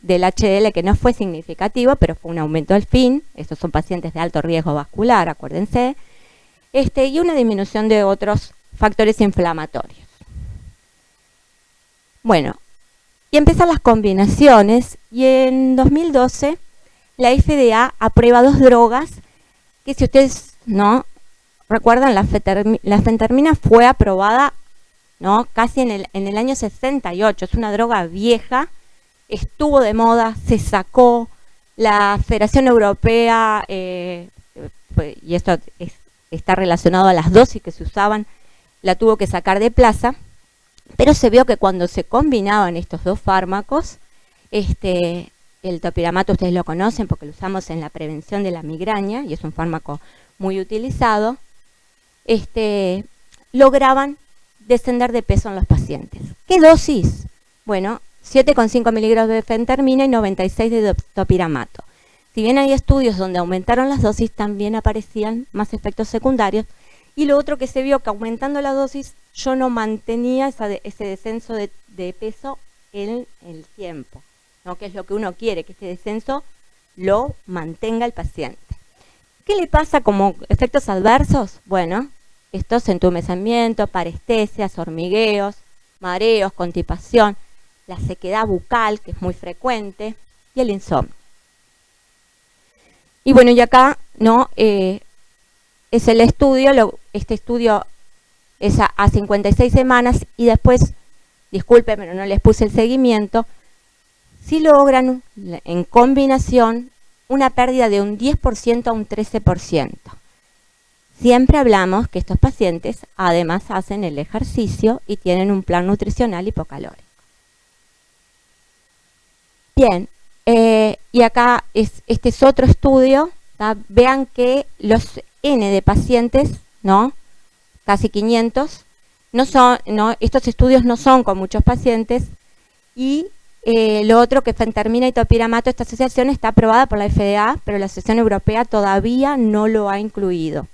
del HDL que no fue significativo, pero fue un aumento al fin. Estos son pacientes de alto riesgo vascular, acuérdense. Y una disminución de otros factores inflamatorios. Bueno, y empiezan las combinaciones, y en 2012 la FDA aprueba 2 drogas que, si ustedes no recuerdan, la fentermina fue aprobada, ¿no?, casi en el año 68, es una droga vieja, estuvo de moda, se sacó, la Federación Europea, y esto está relacionado a las dosis que se usaban, la tuvo que sacar de plaza, pero se vio que cuando se combinaban estos 2 fármacos, el topiramato ustedes lo conocen porque lo usamos en la prevención de la migraña y es un fármaco muy utilizado, lograban descender de peso en los pacientes. ¿Qué dosis? Bueno, 7,5 miligramos de fentermina y 96 de topiramato. Si bien hay estudios donde aumentaron las dosis, también aparecían más efectos secundarios. Y lo otro que se vio, que aumentando la dosis, yo no mantenía ese descenso de peso en el tiempo, ¿no?, que es lo que uno quiere, que este descenso lo mantenga el paciente. ¿Qué le pasa como efectos adversos? Bueno, estos: entumecimiento, parestesias, hormigueos, mareos, constipación, la sequedad bucal, que es muy frecuente, y el insomnio. Y bueno, y acá, ¿no?, es el estudio, este estudio es a 56 semanas, y después, disculpen, pero no les puse el seguimiento, si logran en combinación una pérdida de un 10% a un 13%. Siempre hablamos que estos pacientes además hacen el ejercicio y tienen un plan nutricional hipocalórico. Bien, y acá este es otro estudio, ¿tá? Vean que los N de pacientes, ¿no?, casi 500, estos estudios no son con muchos pacientes, y lo otro, que fentermina y topiramato, esta asociación está aprobada por la FDA, pero la Asociación Europea todavía no lo ha incluido.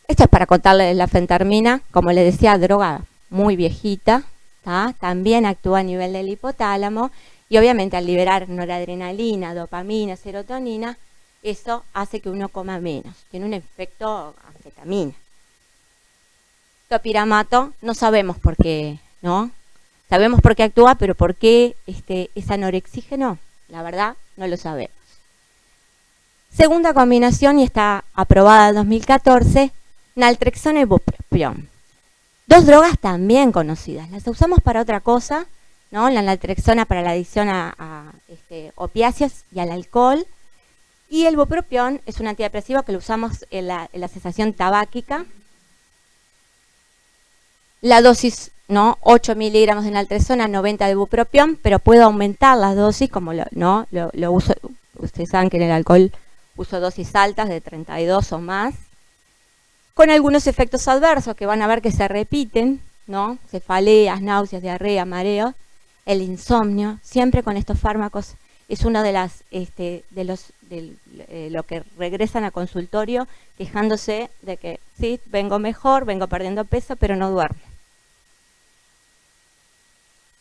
Esto es para contarles la fentermina, como les decía, droga muy viejita, ¿tá? También actúa a nivel del hipotálamo, y obviamente al liberar noradrenalina, dopamina, serotonina, eso hace que uno coma menos, tiene un efecto anfetamina. Topiramato, no sabemos por qué, ¿no? Sabemos por qué actúa, pero por qué es anorexígeno, la verdad no lo sabemos. Segunda combinación, y está aprobada en 2014, naltrexona y bupropión. 2 drogas también conocidas, las usamos para otra cosa, ¿no? La naltrexona para la adicción a opiáceos y al alcohol, y el bupropión es un antidepresivo que lo usamos en la cesación tabáquica. La dosis, ¿no?, 8 miligramos de naltrexona, 90 de bupropión, pero puedo aumentar las dosis, como lo uso. Ustedes saben que en el alcohol uso dosis altas de 32 o más, con algunos efectos adversos que van a ver que se repiten, ¿no?, cefaleas, náuseas, diarrea, mareo, el insomnio. Siempre con estos fármacos es uno de lo que regresan a consultorio quejándose de que sí, vengo mejor, vengo perdiendo peso, pero no duermo.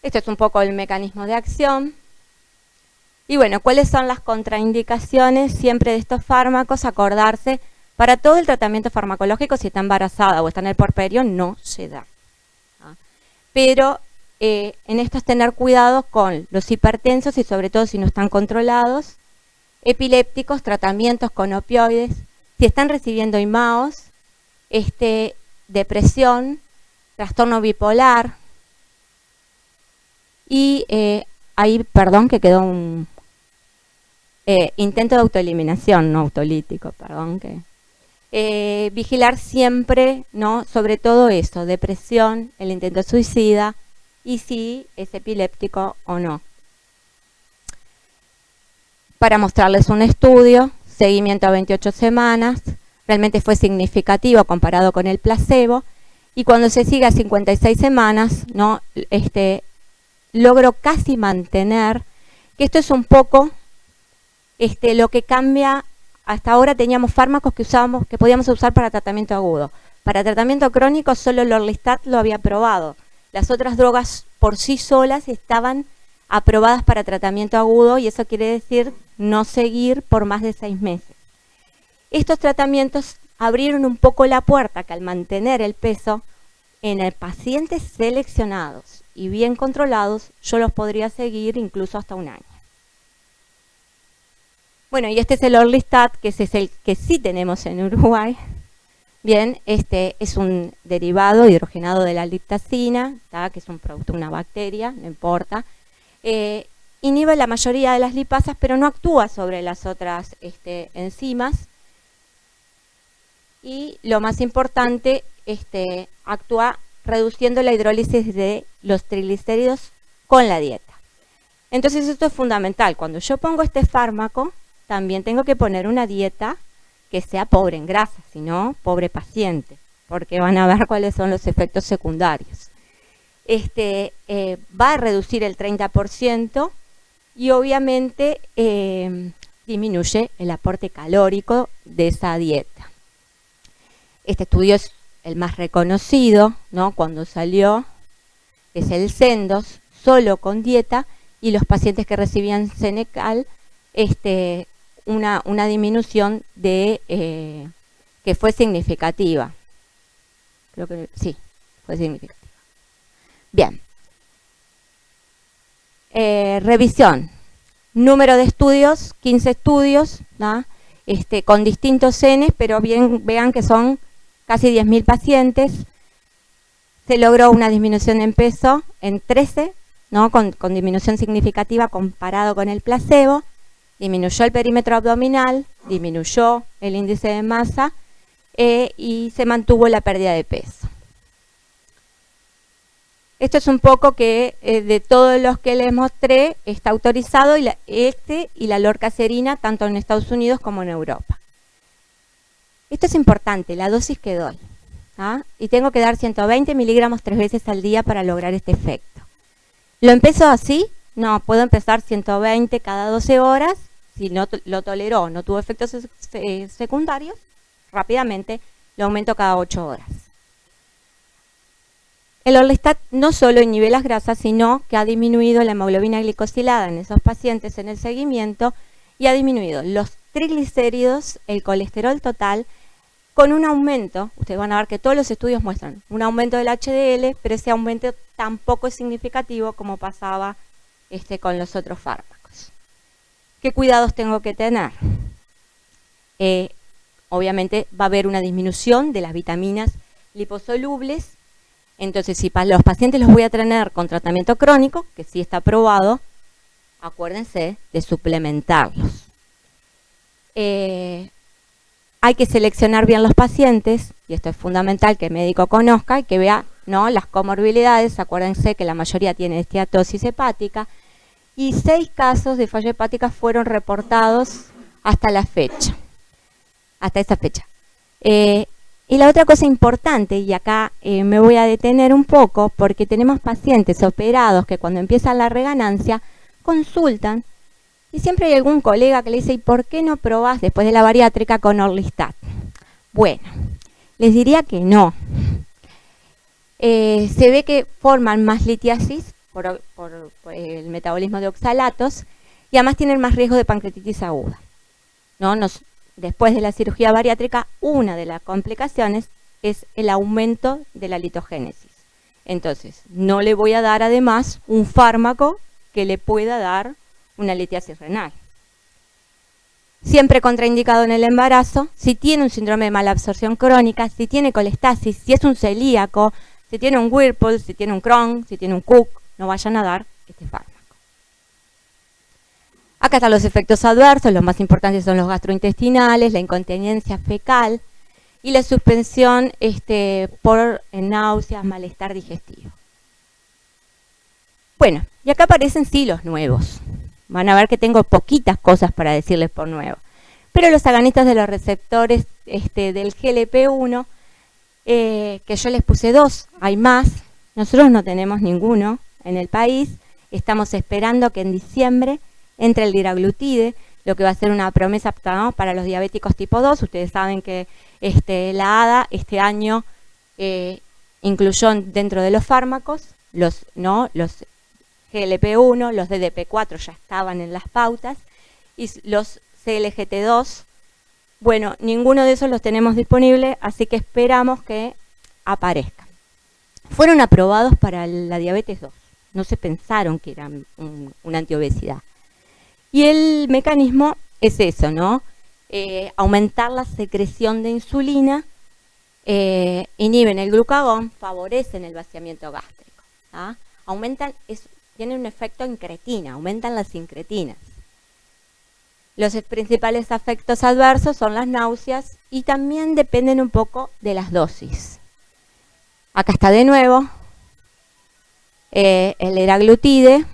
Esto es un poco el mecanismo de acción. Y bueno, ¿cuáles son las contraindicaciones siempre de estos fármacos? Acordarse, para todo el tratamiento farmacológico, si está embarazada o está en el puerperio, no se da. Pero en esto es tener cuidado con los hipertensos, y sobre todo si no están controlados, epilépticos, tratamientos con opioides, si están recibiendo IMAOs, depresión, trastorno bipolar, y ahí, perdón, que quedó un intento de autoeliminación, no autolítico, perdón. Vigilar siempre, ¿no? Sobre todo eso, depresión, el intento suicida y si es epiléptico o no. Para mostrarles un estudio, seguimiento a 28 semanas, realmente fue significativo comparado con el placebo, y cuando se sigue a 56 semanas, ¿no? Logro casi mantener, que esto es un poco lo que cambia. Hasta ahora teníamos fármacos que podíamos usar para tratamiento agudo. Para tratamiento crónico solo el Orlistat lo había probado. Las otras drogas por sí solas estaban aprobadas para tratamiento agudo, y eso quiere decir no seguir por más de 6 meses. Estos tratamientos abrieron un poco la puerta que al mantener el peso en pacientes seleccionados y bien controlados, yo los podría seguir incluso hasta 1 año. Bueno, y este es el Orlistat, que ese es el que sí tenemos en Uruguay. Bien, este es un derivado hidrogenado de la liptacina, que es un producto de una bacteria, no importa. Inhibe la mayoría de las lipasas, pero no actúa sobre las otras enzimas. Y lo más importante, actúa reduciendo la hidrólisis de los triglicéridos con la dieta. Entonces esto es fundamental. Cuando yo pongo este fármaco, también tengo que poner una dieta que sea pobre en grasa, si no, pobre paciente, porque van a ver cuáles son los efectos secundarios. Va a reducir el 30% y obviamente disminuye el aporte calórico de esa dieta. Este estudio es el más reconocido, ¿no? Cuando salió, es el Sendos, solo con dieta, y los pacientes que recibían Senecal, una disminución que fue significativa. Creo que sí, fue significativa. Bien. Revisión. Número de estudios, 15 estudios, ¿no? Con distintos Ns, pero vean que son casi 10.000 pacientes. Se logró una disminución en peso en 13, ¿no? Con disminución significativa comparado con el placebo. Disminuyó el perímetro abdominal, disminuyó el índice de masa y se mantuvo la pérdida de peso. Esto es un poco que de todos los que les mostré está autorizado, y la lorcacerina tanto en Estados Unidos como en Europa. Esto es importante, la dosis que doy. Y tengo que dar 120 miligramos 3 veces al día para lograr este efecto. ¿Lo empiezo así? No, puedo empezar 120 cada 12 horas. Si no lo toleró, no tuvo efectos secundarios, rápidamente lo aumento cada 8 horas. El Orlistat no solo inhibe las grasas, sino que ha disminuido la hemoglobina glicosilada en esos pacientes en el seguimiento y ha disminuido los triglicéridos, el colesterol total, con un aumento. Ustedes van a ver que todos los estudios muestran un aumento del HDL, pero ese aumento tampoco es significativo como pasaba con los otros fármacos. ¿Qué cuidados tengo que tener? Obviamente va a haber una disminución de las vitaminas liposolubles. Entonces, si los pacientes los voy a tener con tratamiento crónico, que sí está aprobado, acuérdense de suplementarlos. Hay que seleccionar bien los pacientes, y esto es fundamental que el médico conozca y que vea, ¿no?, las comorbilidades. Acuérdense que la mayoría tiene esteatosis hepática, y 6 casos de falla hepática fueron reportados hasta la fecha, hasta esa fecha. Y la otra cosa importante, y acá me voy a detener un poco, porque tenemos pacientes operados que cuando empiezan la reganancia consultan, y siempre hay algún colega que le dice, ¿y por qué no probás después de la bariátrica con Orlistat? Bueno, les diría que no. Se ve que forman más litiasis por el metabolismo de oxalatos, y además tienen más riesgo de pancreatitis aguda. Después de la cirugía bariátrica, una de las complicaciones es el aumento de la litogénesis. Entonces, no le voy a dar además un fármaco que le pueda dar una litiasis renal. Siempre contraindicado en el embarazo, si tiene un síndrome de malabsorción crónica, si tiene colestasis, si es un celíaco, si tiene un Whirlpool, si tiene un Crohn, si tiene un Cook, no vayan a dar este fármaco. Acá están los efectos adversos, los más importantes son los gastrointestinales, la incontinencia fecal y la suspensión por náuseas, malestar digestivo. Bueno, y acá aparecen sí los nuevos. Van a ver que tengo poquitas cosas para decirles por nuevo. Pero los agonistas de los receptores del GLP-1, que yo les puse 2, hay más. Nosotros no tenemos ninguno en el país. Estamos esperando que en diciembre entre el liraglutide, lo que va a ser una promesa, ¿no?, para los diabéticos tipo 2. Ustedes saben que la ADA este año incluyó dentro de los fármacos los GLP-1, los DDP4 ya estaban en las pautas, y los CLGT2, bueno, ninguno de esos los tenemos disponibles, así que esperamos que aparezcan. Fueron aprobados para la diabetes 2, no se pensaron que eran una antiobesidad. Y el mecanismo es eso, ¿no? Aumentar la secreción de insulina, inhiben el glucagón, favorecen el vaciamiento gástrico, ¿ah? Tienen un efecto incretina, aumentan las incretinas. Los principales efectos adversos son las náuseas y también dependen un poco de las dosis. Acá está de nuevo el liraglutide.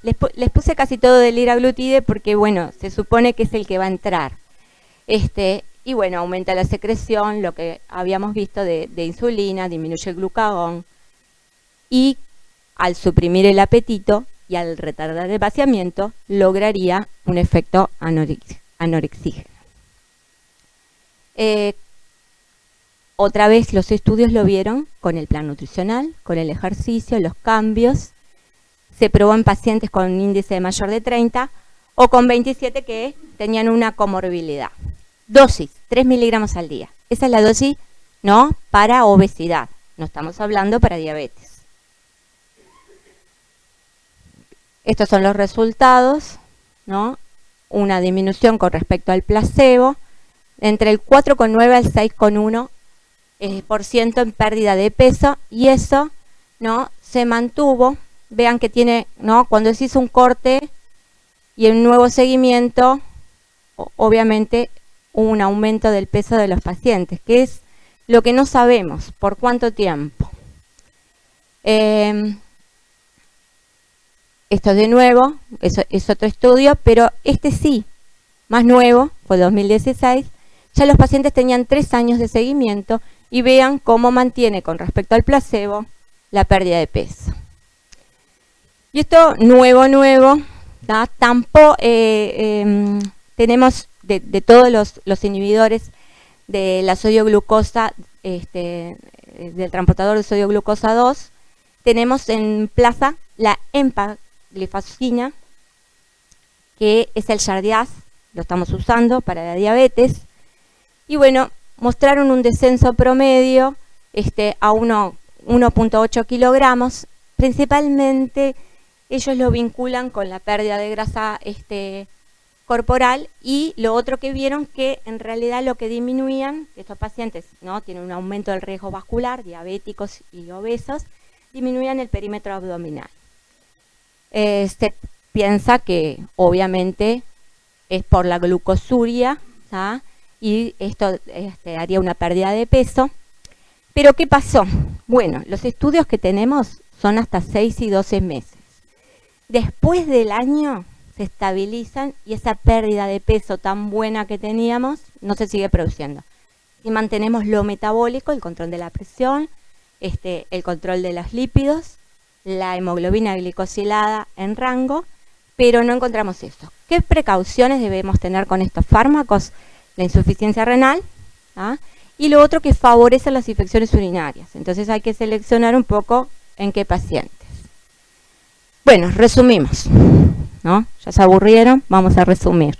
Les puse casi todo del liraglutide porque, bueno, se supone que es el que va a entrar. Y bueno, aumenta la secreción, lo que habíamos visto de insulina, disminuye el glucagón y al suprimir el apetito y al retardar el vaciamiento, lograría un efecto anorexígeno. Otra vez los estudios lo vieron con el plan nutricional, con el ejercicio, los cambios. Se probó en pacientes con un índice mayor de 30 o con 27 que tenían una comorbilidad. Dosis, 3 miligramos al día. Esa es la dosis, ¿no?, para obesidad. No estamos hablando para diabetes. Estos son los resultados, ¿no? Una disminución con respecto al placebo, entre el 4,9 al 6,1% en pérdida de peso, y eso, ¿no?, se mantuvo. Vean que tiene, ¿no?, cuando se hizo un corte y un nuevo seguimiento, obviamente hubo un aumento del peso de los pacientes, que es lo que no sabemos, por cuánto tiempo. Esto de nuevo, es otro estudio, pero sí, más nuevo, fue 2016, ya los pacientes tenían 3 años de seguimiento y vean cómo mantiene con respecto al placebo la pérdida de peso. Y esto nuevo, ¿no? Tampoco tenemos de todos los inhibidores de la sodio-glucosa, del transportador de sodio-glucosa 2, tenemos en plaza la empagliflozina, que es el Jardiance, lo estamos usando para la diabetes. Y bueno, mostraron un descenso promedio a 1,8 kilogramos. Principalmente ellos lo vinculan con la pérdida de grasa corporal, y lo otro que vieron que en realidad lo que disminuían, estos pacientes, ¿no?, tienen un aumento del riesgo vascular, diabéticos y obesos, disminuían el perímetro abdominal. Se piensa que obviamente es por la glucosuria, ¿tá?, y esto haría una pérdida de peso. Pero ¿qué pasó? Bueno, los estudios que tenemos son hasta 6 y 12 meses. Después del año se estabilizan y esa pérdida de peso tan buena que teníamos no se sigue produciendo. Y mantenemos lo metabólico, el control de la presión, el control de los lípidos, la hemoglobina glicosilada en rango, pero no encontramos eso. ¿Qué precauciones debemos tener con estos fármacos? La insuficiencia renal, ¿ah?, y lo otro que favorece las infecciones urinarias. Entonces hay que seleccionar un poco en qué pacientes. Bueno, resumimos, ¿no? Ya se aburrieron, vamos a resumir.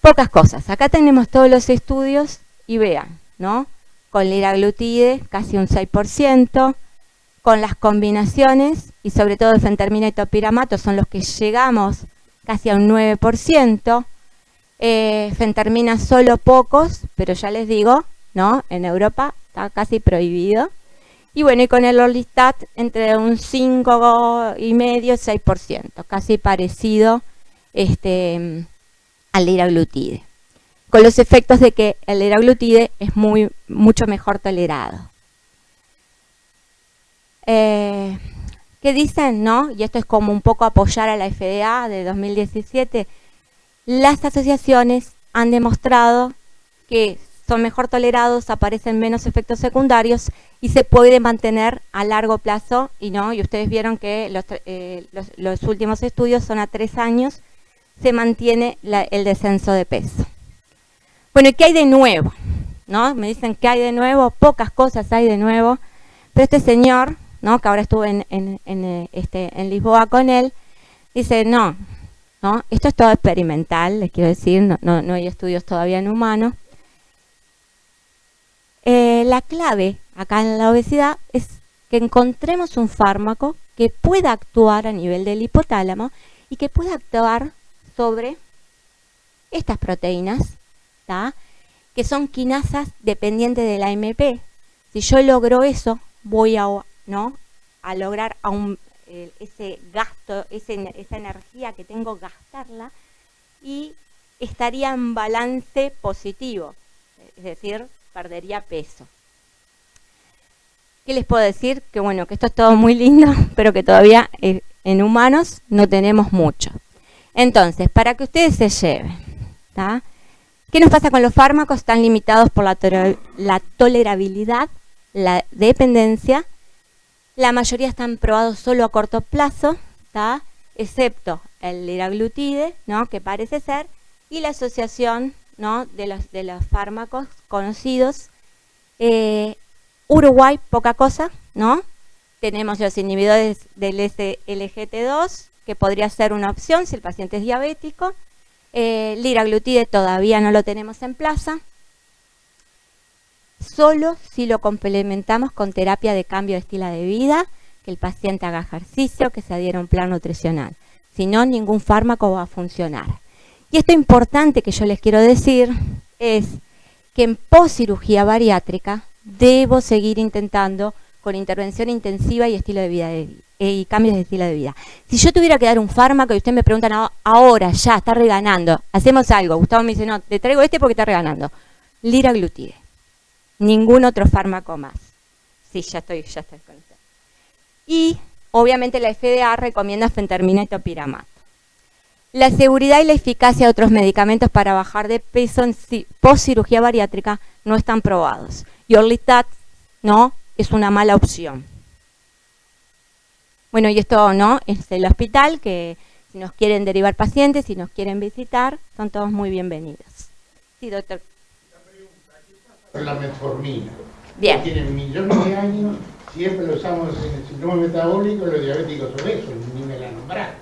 Pocas cosas. Acá tenemos todos los estudios y vean, ¿no? Con liraglutide casi un 6%, con las combinaciones, y sobre todo de fentermina y topiramato, son los que llegamos casi a un 9%. Fentermina solo pocos, pero ya les digo, ¿no?, en Europa está casi prohibido. Y bueno, y con el orlistat entre un 5,5 y 6%, casi parecido al liraglutide, con los efectos de que el liraglutide es mucho mejor tolerado. ¿Qué dicen, no? Y esto es como un poco apoyar a la FDA de 2017. Las asociaciones han demostrado que son mejor tolerados, aparecen menos efectos secundarios y se puede mantener a largo plazo. Y ustedes vieron que los últimos estudios son a 3 años, se mantiene el descenso de peso. Bueno, ¿y qué hay de nuevo? ¿No? Me dicen ¿qué hay de nuevo? Pocas cosas hay de nuevo, pero este señor, ¿no?, que ahora estuve en Lisboa con él, dice, no, esto es todo experimental, les quiero decir, no hay estudios todavía en humanos. La clave acá en la obesidad es que encontremos un fármaco que pueda actuar a nivel del hipotálamo y que pueda actuar sobre estas proteínas, ¿tá?, que son quinasas dependientes de la AMP. Si yo logro eso, voy a lograr ese gasto, esa energía que tengo, gastarla, y estaría en balance positivo, es decir, perdería peso. ¿Qué les puedo decir? Que bueno, que esto es todo muy lindo, pero que todavía en humanos no tenemos mucho. Entonces, para que ustedes se lleven, ¿tá?, ¿qué nos pasa con los fármacos? Están limitados por la tolerabilidad, la dependencia. La mayoría están probados solo a corto plazo, ¿tá?, excepto el liraglutide, ¿no?, que parece ser, y la asociación, ¿no?, de los fármacos conocidos. Uruguay, poca cosa, ¿no? Tenemos los inhibidores del SGLT2, que podría ser una opción si el paciente es diabético. Liraglutide todavía no lo tenemos en plaza. Solo si lo complementamos con terapia de cambio de estilo de vida, que el paciente haga ejercicio, que se adhiera a un plan nutricional. Si no, ningún fármaco va a funcionar. Y esto importante que yo les quiero decir es que en poscirugía bariátrica debo seguir intentando con intervención intensiva y estilo de vida y cambios de estilo de vida. Si yo tuviera que dar un fármaco y ustedes me preguntan ahora, ya, está reganando, hacemos algo. Gustavo me dice, no, te traigo este porque está reganando. Liraglutide. Ningún otro fármaco más. Sí, ya estoy con usted. Y obviamente la FDA recomienda fentermina y topiramato. La seguridad y la eficacia de otros medicamentos para bajar de peso en post-cirugía bariátrica no están probados. Y Orlistat, ¿no?, es una mala opción. Bueno, y esto, ¿no?, es el hospital, que si nos quieren derivar pacientes, si nos quieren visitar, son todos muy bienvenidos. Sí, doctor.
La metformina.
Bien.
Tienen millones de años, siempre lo usamos en el síndrome metabólico, los diabéticos obesos, ni me la nombraste.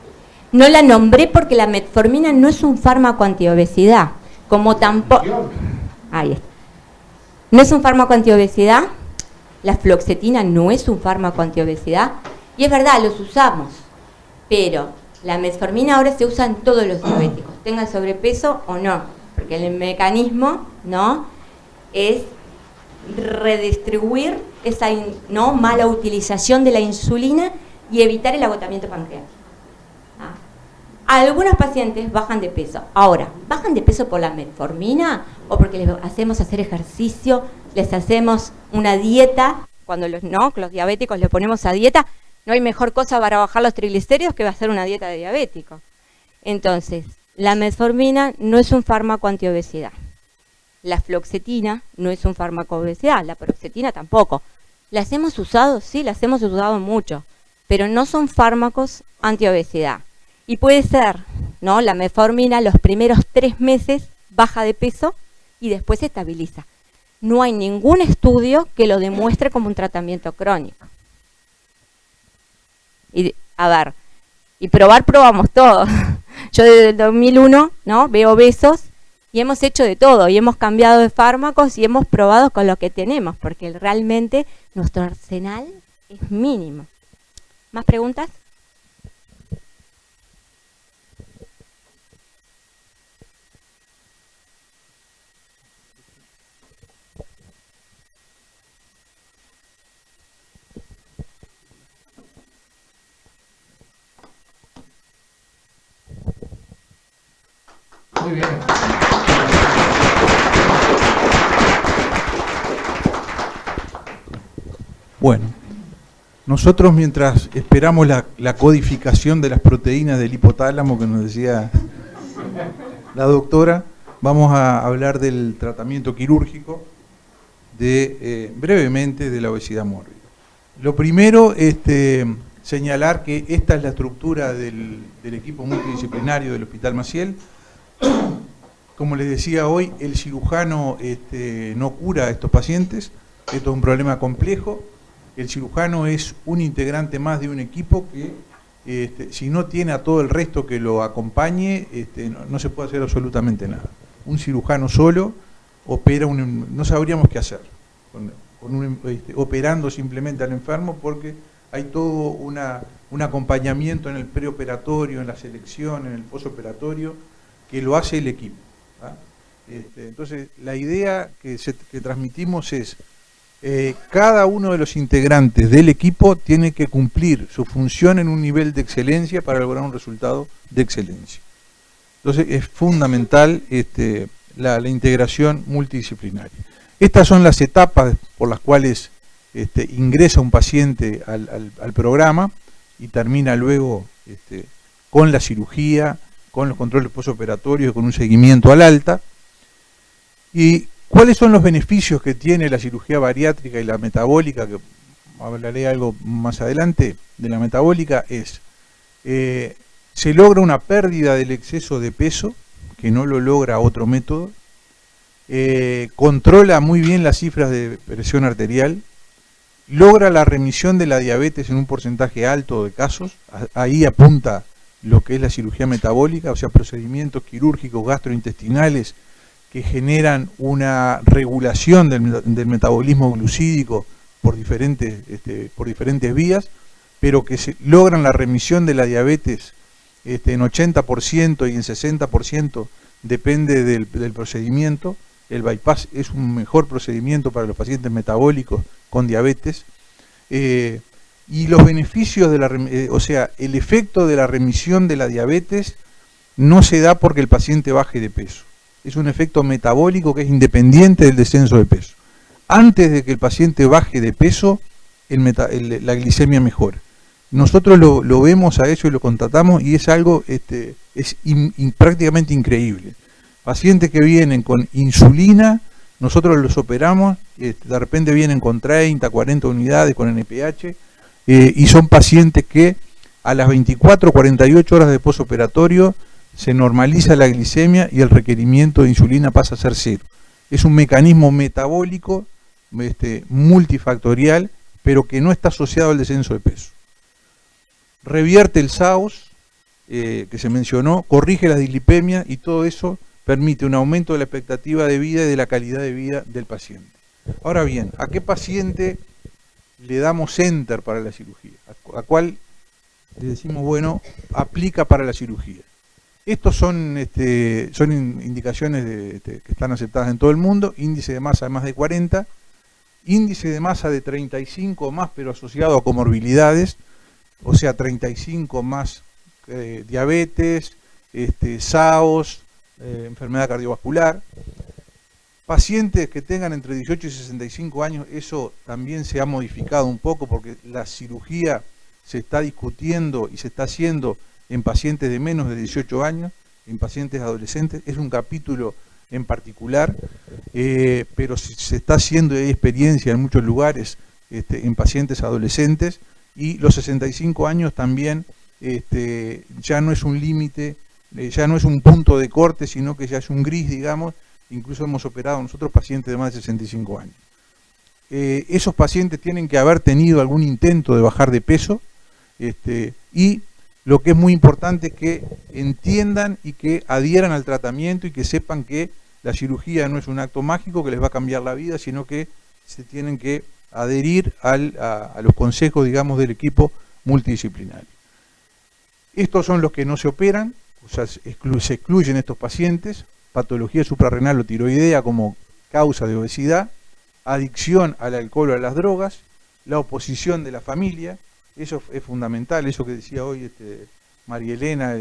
No la nombré porque la metformina no es un fármaco antiobesidad, como tampoco... Ahí está. No es un fármaco antiobesidad, la fluoxetina no es un fármaco antiobesidad, y es verdad, los usamos, pero la metformina ahora se usa en todos los diabéticos, tengan sobrepeso o no, porque el mecanismo, ¿no?, es redistribuir esa mala utilización de la insulina y evitar el agotamiento pancreático. Algunos pacientes bajan de peso. Ahora, ¿bajan de peso por la metformina o porque les hacemos hacer ejercicio, les hacemos una dieta? Cuando los diabéticos les ponemos a dieta, no hay mejor cosa para bajar los triglicéridos que hacer una dieta de diabético. Entonces, la metformina no es un fármaco antiobesidad. La fluoxetina no es un fármaco obesidad, la paroxetina tampoco. ¿Las hemos usado? Sí, las hemos usado mucho, pero no son fármacos antiobesidad. Y puede ser, ¿no?, la metformina los primeros 3 meses baja de peso y después se estabiliza. No hay ningún estudio que lo demuestre como un tratamiento crónico. Y, a ver, y probamos todo. Yo desde el 2001, ¿no?, veo obesos y hemos hecho de todo, y hemos cambiado de fármacos y hemos probado con lo que tenemos, porque realmente nuestro arsenal es mínimo. ¿Más preguntas?
Muy bien.
Bueno, nosotros mientras esperamos la codificación de las proteínas del hipotálamo que nos decía la doctora, vamos a hablar del tratamiento quirúrgico brevemente de la obesidad mórbida. Lo primero, señalar que esta es la estructura del equipo multidisciplinario del Hospital Maciel. Como les decía hoy, el cirujano no cura a estos pacientes, esto es un problema complejo. El cirujano es un integrante más de un equipo que, si no tiene a todo el resto que lo acompañe, no se puede hacer absolutamente nada. Un cirujano solo opera, no sabríamos qué hacer operando simplemente al enfermo, porque hay todo un acompañamiento en el preoperatorio, en la selección, en el posoperatorio, que lo hace el equipo. Entonces, la idea que transmitimos es cada uno de los integrantes del equipo tiene que cumplir su función en un nivel de excelencia para lograr un resultado de excelencia. Entonces es fundamental la integración multidisciplinaria. Estas son las etapas por las cuales ingresa un paciente al programa y termina luego con la cirugía, con los controles postoperatorios, con un seguimiento al alta. ¿Y cuáles son los beneficios que tiene la cirugía bariátrica y la metabólica? Que hablaré algo más adelante de la metabólica. Se logra una pérdida del exceso de peso, que no lo logra otro método. Controla muy bien las cifras de presión arterial. Logra la remisión de la diabetes en un porcentaje alto de casos. Ahí apunta lo que es la cirugía metabólica, o sea, procedimientos quirúrgicos gastrointestinales que generan una regulación del metabolismo glucídico por diferentes vías, pero que logran la remisión de la diabetes en 80% y en 60%, depende del procedimiento. El bypass es un mejor procedimiento para los pacientes metabólicos con diabetes. Y los beneficios o sea, el efecto de la remisión de la diabetes no se da porque el paciente baje de peso. Es un efecto metabólico que es independiente del descenso de peso. Antes de que el paciente baje de peso, la glicemia mejora. Nosotros lo vemos a eso y lo constatamos, y es algo prácticamente increíble. Pacientes que vienen con insulina, nosotros los operamos, de repente vienen con 30, 40 unidades con NPH, y son pacientes que a las 24, 48 horas de posoperatorio se normaliza la glicemia y el requerimiento de insulina pasa a ser cero. Es un mecanismo metabólico multifactorial, pero que no está asociado al descenso de peso. Revierte el SAOS, que se mencionó, corrige la dislipemia, y todo eso permite un aumento de la expectativa de vida y de la calidad de vida del paciente. Ahora bien, ¿a qué paciente le damos enter para la cirugía? ¿A cuál le decimos, bueno, aplica para la cirugía? Estos son indicaciones que están aceptadas en todo el mundo. Índice de masa de más de 40, índice de masa de 35 o más, pero asociado a comorbilidades, o sea, 35 más diabetes, SAOS, enfermedad cardiovascular. Pacientes que tengan entre 18 y 65 años, eso también se ha modificado un poco porque la cirugía se está discutiendo y se está haciendo en pacientes de menos de 18 años, en pacientes adolescentes. Es un capítulo en particular, pero se está haciendo, y hay experiencia en muchos lugares, en pacientes adolescentes, y los 65 años también ya no es un límite, ya no es un punto de corte, sino que ya es un gris, digamos. Incluso hemos operado nosotros pacientes de más de 65 años. Esos pacientes tienen que haber tenido algún intento de bajar de peso, y lo que es muy importante es que entiendan y que adhieran al tratamiento y que sepan que la cirugía no es un acto mágico que les va a cambiar la vida, sino que se tienen que adherir a los consejos, digamos, del equipo multidisciplinario. Estos son los que no se operan, o sea, se excluyen estos pacientes: patología suprarrenal o tiroidea como causa de obesidad, adicción al alcohol o a las drogas, la oposición de la familia. Eso es fundamental, eso que decía hoy María Elena,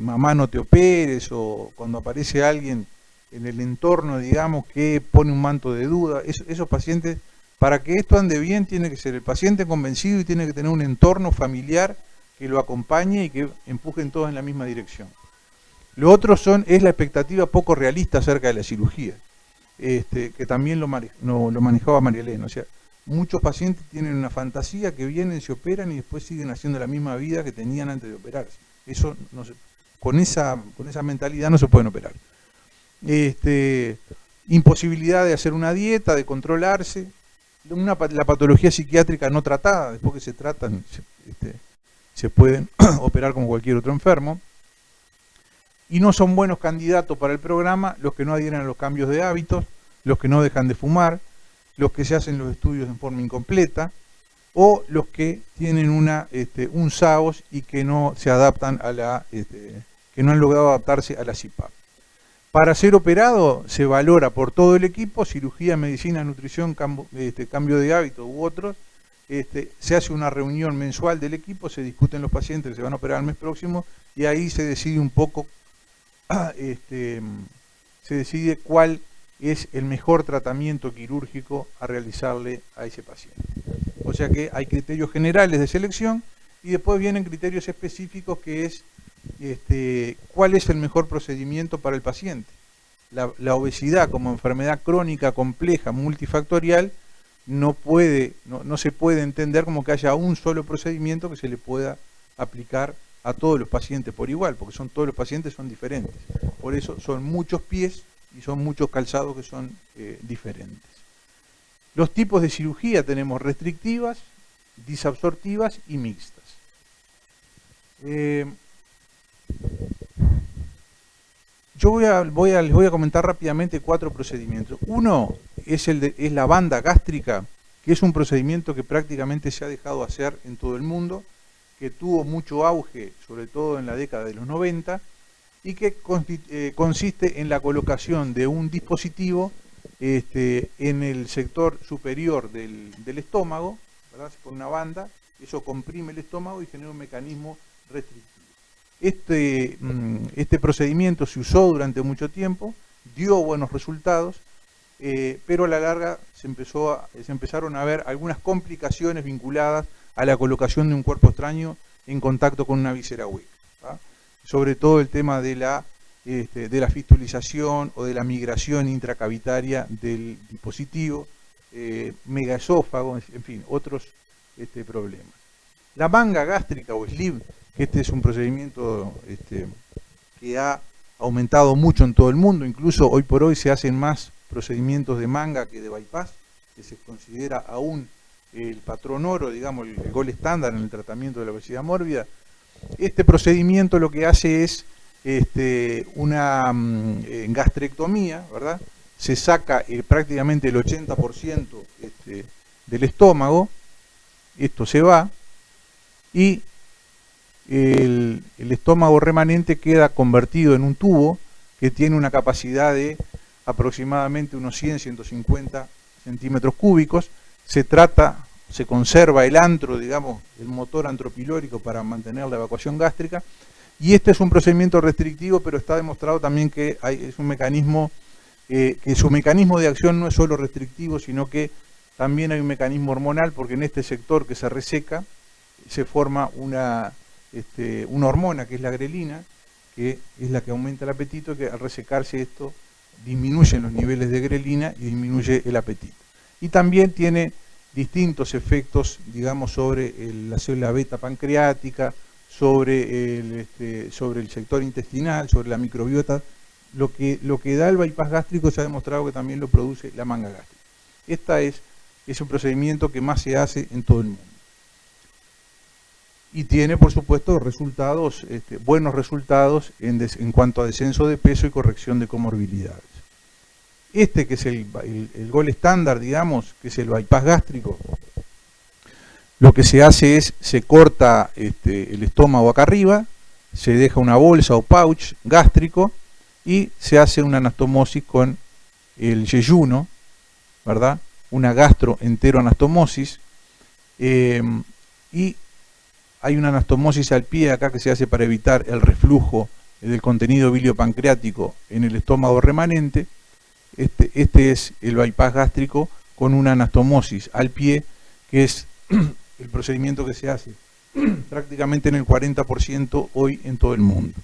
mamá no te operes, o cuando aparece alguien en el entorno, digamos, que pone un manto de duda. Esos pacientes, para que esto ande bien, tiene que ser el paciente convencido y tiene que tener un entorno familiar que lo acompañe y que empujen todos en la misma dirección. Lo otro es la expectativa poco realista acerca de la cirugía, que también lo manejaba María Elena. O sea, muchos pacientes tienen una fantasía que vienen, se operan y después siguen haciendo la misma vida que tenían antes de operarse. Eso con esa mentalidad no se pueden operar. Imposibilidad de hacer una dieta, de controlarse, la patología psiquiátrica no tratada, después que se tratan, se pueden operar como cualquier otro enfermo, y no son buenos candidatos para el programa los que no adhieren a los cambios de hábitos, los que no dejan de fumar, los que se hacen los estudios en forma incompleta, o los que tienen un SAOS y que no se adaptan que no han logrado adaptarse a la CIPAP. Para ser operado se valora por todo el equipo, cirugía, medicina, nutrición, cambio de hábito u otros. Se hace una reunión mensual del equipo, se discuten los pacientes que se van a operar el mes próximo y ahí se decide un poco, se decide cuál es el mejor tratamiento quirúrgico a realizarle a ese paciente. O sea que hay criterios generales de selección y después vienen criterios específicos que es cuál es el mejor procedimiento para el paciente. La obesidad como enfermedad crónica, compleja, multifactorial, no se puede entender como que haya un solo procedimiento que se le pueda aplicar a todos los pacientes por igual, porque todos los pacientes son diferentes. Por eso son muchos pies y son muchos calzados que son diferentes. Los tipos de cirugía tenemos restrictivas, disabsortivas y mixtas. Yo les voy a comentar rápidamente 4 procedimientos. Uno es la banda gástrica, que es un procedimiento que prácticamente se ha dejado hacer en todo el mundo, que tuvo mucho auge, sobre todo en la década de los 90, y que consiste en la colocación de un dispositivo en el sector superior del estómago, ¿verdad? Se pone una banda, eso comprime el estómago y genera un mecanismo restrictivo. Este procedimiento se usó durante mucho tiempo, dio buenos resultados, pero a la larga se empezaron a ver algunas complicaciones vinculadas a la colocación de un cuerpo extraño en contacto con una víscera hueca, ¿tá? Sobre todo el tema de la fistulización o de la migración intracavitaria del dispositivo, megaesófago, en fin, otros problemas. La manga gástrica o sleeve, que este es un procedimiento que ha aumentado mucho en todo el mundo, incluso hoy por hoy se hacen más procedimientos de manga que de bypass, que se considera aún el patrón oro, digamos, el gold estándar en el tratamiento de la obesidad mórbida. Este procedimiento lo que hace es una gastrectomía, ¿verdad? Se saca prácticamente el 80% del estómago, esto se va, y el estómago remanente queda convertido en un tubo que tiene una capacidad de aproximadamente unos 100-150 centímetros cúbicos. Se conserva el antro, digamos, el motor antropilórico para mantener la evacuación gástrica, y este es un procedimiento restrictivo, pero está demostrado también que es un mecanismo, que su mecanismo de acción no es solo restrictivo, sino que también hay un mecanismo hormonal, porque en este sector que se reseca se forma una hormona que es la grelina, que es la que aumenta el apetito, que al resecarse esto disminuyen los niveles de grelina y disminuye el apetito. Y también tiene distintos efectos, digamos, sobre la célula beta pancreática, sobre el sector intestinal, sobre la microbiota. Lo que da el bypass gástrico se ha demostrado que también lo produce la manga gástrica. Es un procedimiento que más se hace en todo el mundo. Y tiene, por supuesto, buenos resultados en cuanto a descenso de peso y corrección de comorbilidades. Que es el gold estándar, digamos, que es el bypass gástrico, lo que se hace es, se corta el estómago acá arriba, se deja una bolsa o pouch gástrico y se hace una anastomosis con el yeyuno, ¿verdad? Una gastroenteroanastomosis, y hay una anastomosis al pie acá que se hace para evitar el reflujo del contenido biliopancreático en el estómago remanente. Este es el bypass gástrico con una anastomosis al pie, que es el procedimiento que se hace prácticamente en el 40% hoy en todo el mundo.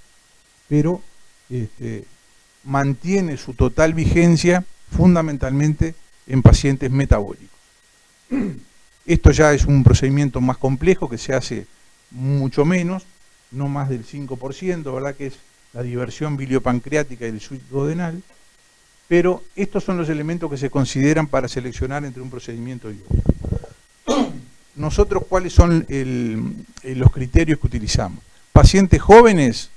Pero mantiene su total vigencia fundamentalmente en pacientes metabólicos. Esto ya es un procedimiento más complejo que se hace mucho menos, no más del 5%, ¿verdad? Que es la diversión biliopancreática y el switch duodenal, pero estos son los elementos que se consideran para seleccionar entre un procedimiento y otro. Nosotros, ¿cuáles son los criterios que utilizamos? Pacientes jóvenes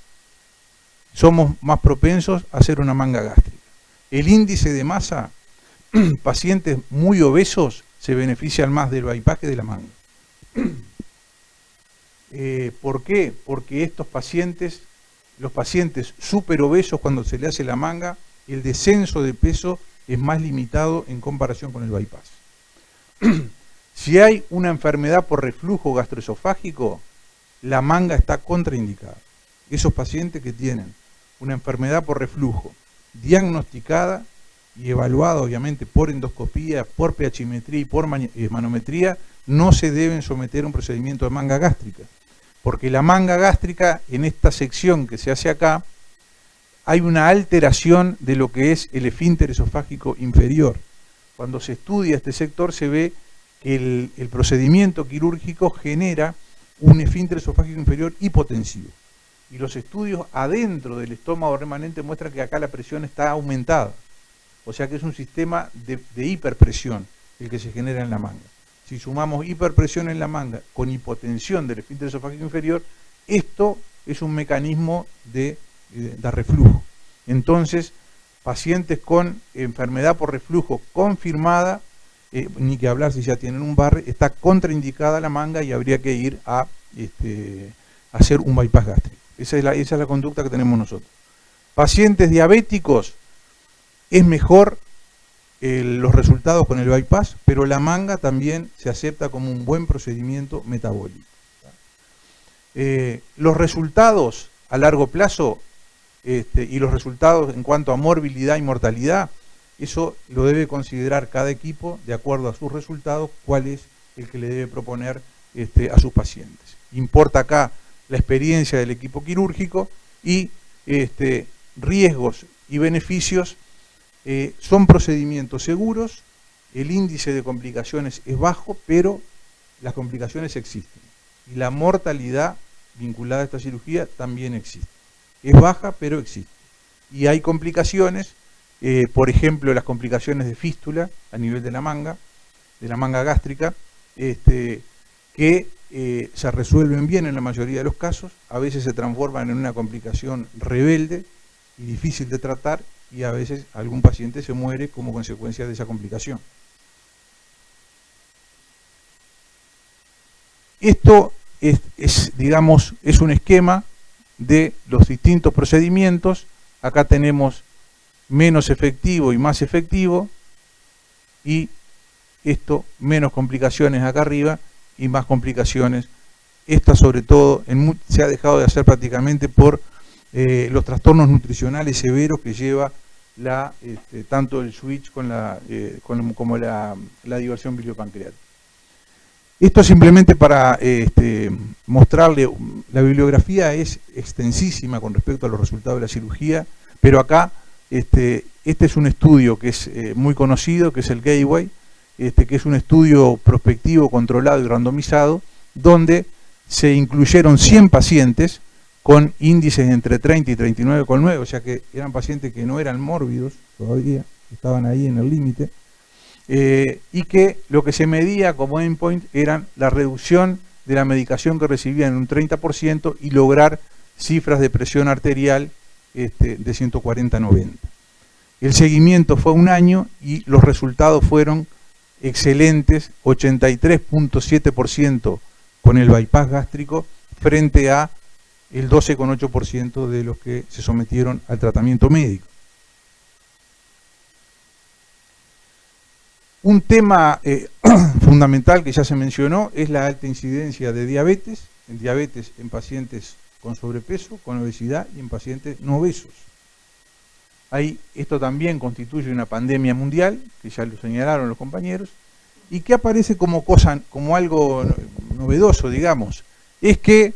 somos más propensos a hacer una manga gástrica. El índice de masa, pacientes muy obesos se benefician más del bypass que de la manga. ¿Por qué? Porque estos pacientes, los pacientes súper obesos, cuando se le hace la manga, el descenso de peso es más limitado en comparación con el bypass. Si hay una enfermedad por reflujo gastroesofágico, la manga está contraindicada. Esos pacientes que tienen una enfermedad por reflujo diagnosticada y evaluada obviamente por endoscopía, por pHimetría y por manometría, no se deben someter a un procedimiento de manga gástrica, porque la manga gástrica, en esta sección que se hace acá, hay una alteración de lo que es el esfínter esofágico inferior. Cuando se estudia este sector se ve que el procedimiento quirúrgico genera un esfínter esofágico inferior hipotensivo. Y los estudios adentro del estómago remanente muestran que acá la presión está aumentada. O sea que es un sistema de hiperpresión el que se genera en la manga. Si sumamos hiperpresión en la manga con hipotensión del esfínter esofágico inferior, esto es un mecanismo de reflujo. Entonces, pacientes con enfermedad por reflujo confirmada, ni que hablar si ya tienen un barre, está contraindicada la manga y habría que ir a hacer un bypass gástrico. Esa es la conducta que tenemos nosotros. Pacientes diabéticos, es mejor los resultados con el bypass, pero la manga también se acepta como un buen procedimiento metabólico. Los resultados a largo plazo y los resultados en cuanto a morbilidad y mortalidad, eso lo debe considerar cada equipo de acuerdo a sus resultados, cuál es el que le debe proponer a sus pacientes. Importa acá la experiencia del equipo quirúrgico y riesgos y beneficios. Son procedimientos seguros, el índice de complicaciones es bajo, pero las complicaciones existen. Y la mortalidad vinculada a esta cirugía también existe. Es baja, pero existe. Y hay complicaciones, por ejemplo, las complicaciones de fístula a nivel de la manga gástrica, que se resuelven bien en la mayoría de los casos, a veces se transforman en una complicación rebelde y difícil de tratar, y a veces algún paciente se muere como consecuencia de esa complicación. Esto es un esquema de los distintos procedimientos. Acá tenemos menos efectivo y más efectivo, y esto menos complicaciones acá arriba y más complicaciones. Esta sobre todo se ha dejado de hacer prácticamente por los trastornos nutricionales severos que lleva tanto el switch como la diversión biliopancreática. Esto simplemente para mostrarle, la bibliografía es extensísima con respecto a los resultados de la cirugía, pero acá este es un estudio que es muy conocido, que es el Gateway, que es un estudio prospectivo, controlado y randomizado, donde se incluyeron 100 pacientes con índices entre 30 y 39,9, o sea que eran pacientes que no eran mórbidos todavía, estaban ahí en el límite, y que lo que se medía como endpoint eran la reducción de la medicación que recibían en un 30% y lograr cifras de presión arterial de 140/90. El seguimiento fue un año y los resultados fueron excelentes, 83,7% con el bypass gástrico frente a el 12,8% de los que se sometieron al tratamiento médico. Un tema fundamental que ya se mencionó es la alta incidencia de diabetes, en pacientes con sobrepeso, con obesidad y en pacientes no obesos. Esto también constituye una pandemia mundial, que ya lo señalaron los compañeros, y que aparece como algo novedoso, digamos, es que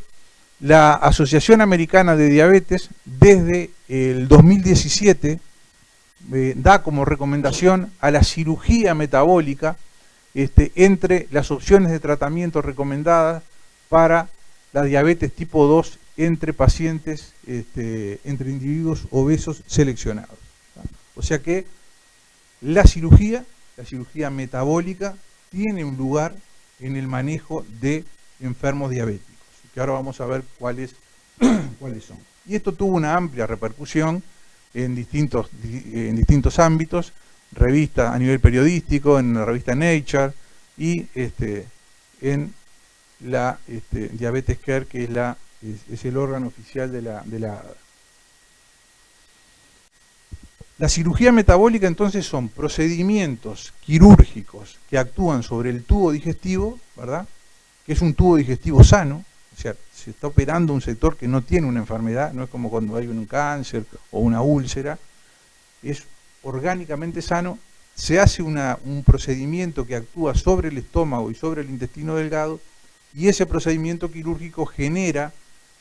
la Asociación Americana de Diabetes desde el 2017 da como recomendación a la cirugía metabólica entre las opciones de tratamiento recomendadas para la diabetes tipo 2 entre pacientes, entre individuos obesos seleccionados. O sea que la cirugía metabólica tiene un lugar en el manejo de enfermos diabéticos, que ahora vamos a ver cuáles son. Y esto tuvo una amplia repercusión en distintos ámbitos, revistas a nivel periodístico, en la revista Nature y en la Diabetes Care, que es el órgano oficial de la ADA. La cirugía metabólica entonces son procedimientos quirúrgicos que actúan sobre el tubo digestivo, ¿verdad? Que es un tubo digestivo sano, o sea, se está operando un sector que no tiene una enfermedad, no es como cuando hay un cáncer o una úlcera, es orgánicamente sano, se hace un procedimiento que actúa sobre el estómago y sobre el intestino delgado, y ese procedimiento quirúrgico genera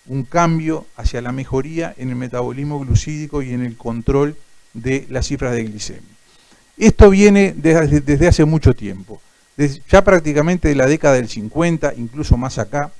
un cambio hacia la mejoría en el metabolismo glucídico y en el control de las cifras de glicemia. Esto viene desde hace mucho tiempo, ya prácticamente de la década del 50, incluso más acá,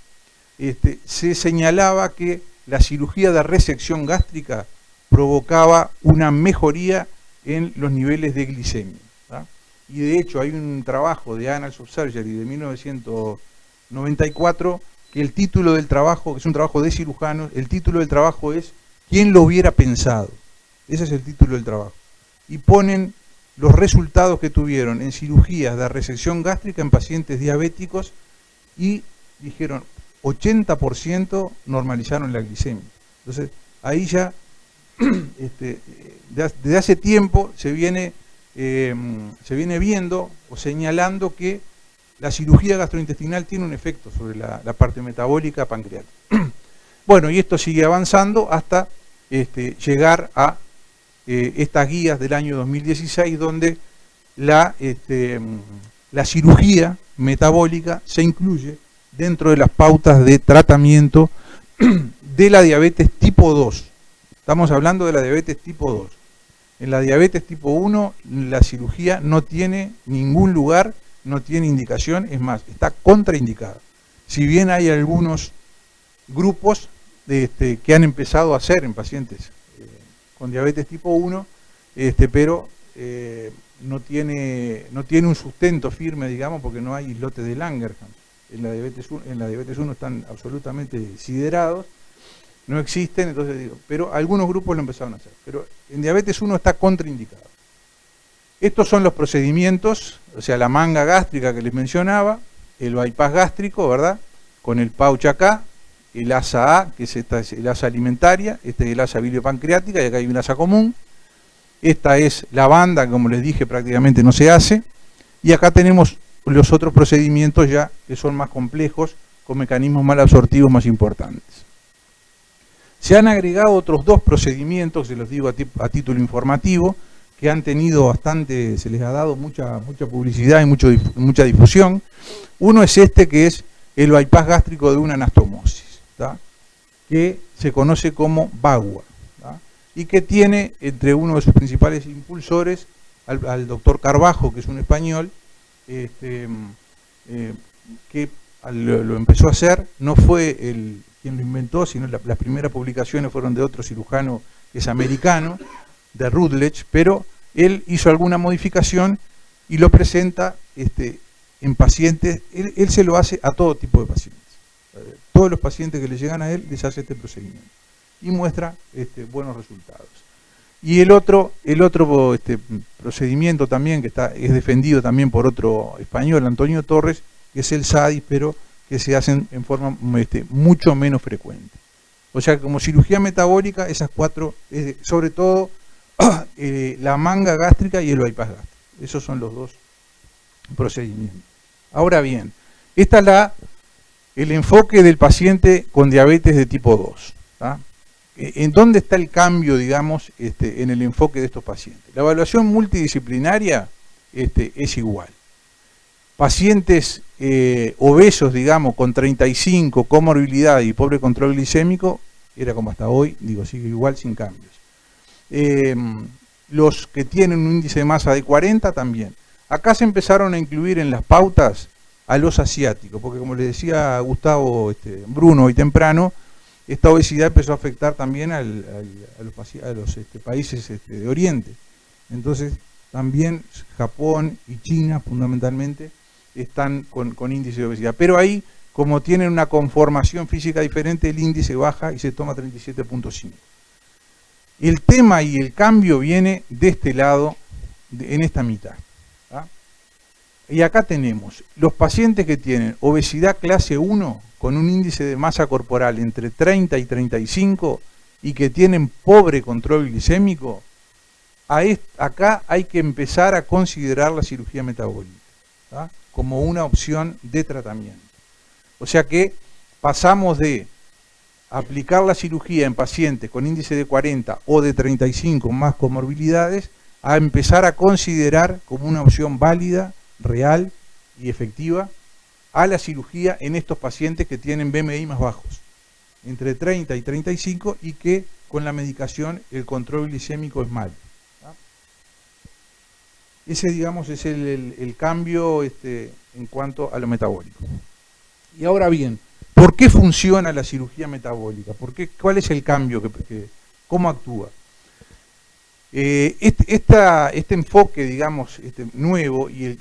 se señalaba que la cirugía de resección gástrica provocaba una mejoría en los niveles de glicemia, ¿tá? Y de hecho hay un trabajo de Annals of Surgery de 1994, que el título del trabajo, que es un trabajo de cirujanos, el título del trabajo es ¿Quién lo hubiera pensado? Ese es el título del trabajo. Y ponen los resultados que tuvieron en cirugías de resección gástrica en pacientes diabéticos y dijeron 80% normalizaron la glicemia. Entonces, ahí ya, desde hace tiempo se viene viendo o señalando que la cirugía gastrointestinal tiene un efecto sobre la parte metabólica pancreática. Bueno, y esto sigue avanzando hasta llegar a estas guías del año 2016, donde la cirugía metabólica se incluye dentro de las pautas de tratamiento de la diabetes tipo 2. Estamos hablando de la diabetes tipo 2. En la diabetes tipo 1 la cirugía no tiene ningún lugar, no tiene indicación, es más, está contraindicada. Si bien hay algunos grupos que han empezado a hacer en pacientes con diabetes tipo 1, pero no tiene un sustento firme, digamos, porque no hay islotes de Langerhans. En la diabetes 1 están absolutamente siderados, no existen, entonces digo, pero algunos grupos lo empezaron a hacer. Pero en diabetes 1 está contraindicado. Estos son los procedimientos, o sea, la manga gástrica que les mencionaba, el bypass gástrico, ¿verdad? Con el pouch acá, el ASA A, que es el asa alimentaria, este es el asa biliopancreática, y acá hay un asa común. Esta es la banda, que como les dije prácticamente no se hace. Y acá tenemos los otros procedimientos ya que son más complejos, con mecanismos mal absortivos más importantes. Se han agregado otros dos procedimientos, se los digo a título informativo, que han tenido bastante, se les ha dado mucha publicidad y mucha difusión. Uno es que es el bypass gástrico de una anastomosis, ¿tá? Que se conoce como BAGUA, ¿tá? Y que tiene entre uno de sus principales impulsores al doctor Carbajo, que es un español, que lo empezó a hacer, no fue quien lo inventó, sino las primeras publicaciones fueron de otro cirujano que es americano, de Rutledge, pero él hizo alguna modificación y lo presenta en pacientes. Él se lo hace a todo tipo de pacientes. Todos los pacientes que le llegan a él les hace este procedimiento y muestra buenos resultados. Y el otro procedimiento también que es defendido también por otro español, Antonio Torres, que es el SADI, pero que se hacen en forma mucho menos frecuente. O sea, como cirugía metabólica, esas cuatro, sobre todo la manga gástrica y el bypass gástrico. Esos son los dos procedimientos. Ahora bien, este es el enfoque del paciente con diabetes de tipo 2. ¿tá? ¿En dónde está el cambio, digamos, en el enfoque de estos pacientes? La evaluación multidisciplinaria es igual. Pacientes obesos, digamos, con 35, comorbilidad y pobre control glicémico, era como hasta hoy, digo, sigue igual, sin cambios. Los que tienen un índice de masa de 40 también. Acá se empezaron a incluir en las pautas a los asiáticos, porque como le decía Gustavo Bruno hoy temprano, esta obesidad empezó a afectar también a los países de Oriente. Entonces, también Japón y China, fundamentalmente, están con índice de obesidad. Pero ahí, como tienen una conformación física diferente, el índice baja y se toma 37.5. El tema y el cambio viene de este lado, en esta mitad. ¿Tá? Y acá tenemos los pacientes que tienen obesidad clase 1 con un índice de masa corporal entre 30 y 35 y que tienen pobre control glicémico. Acá hay que empezar a considerar la cirugía metabólica, ¿tá? Como una opción de tratamiento. O sea que pasamos de aplicar la cirugía en pacientes con índice de 40 o de 35 más comorbilidades a empezar a considerar como una opción válida, real y efectiva a la cirugía en estos pacientes que tienen BMI más bajos, entre 30 y 35 y que con la medicación el control glicémico es malo. Ese, digamos, es el cambio en cuanto a lo metabólico. Y ahora bien, ¿por qué funciona la cirugía metabólica? ¿Cuál es el cambio? ¿Cómo actúa? Este enfoque, digamos, nuevo y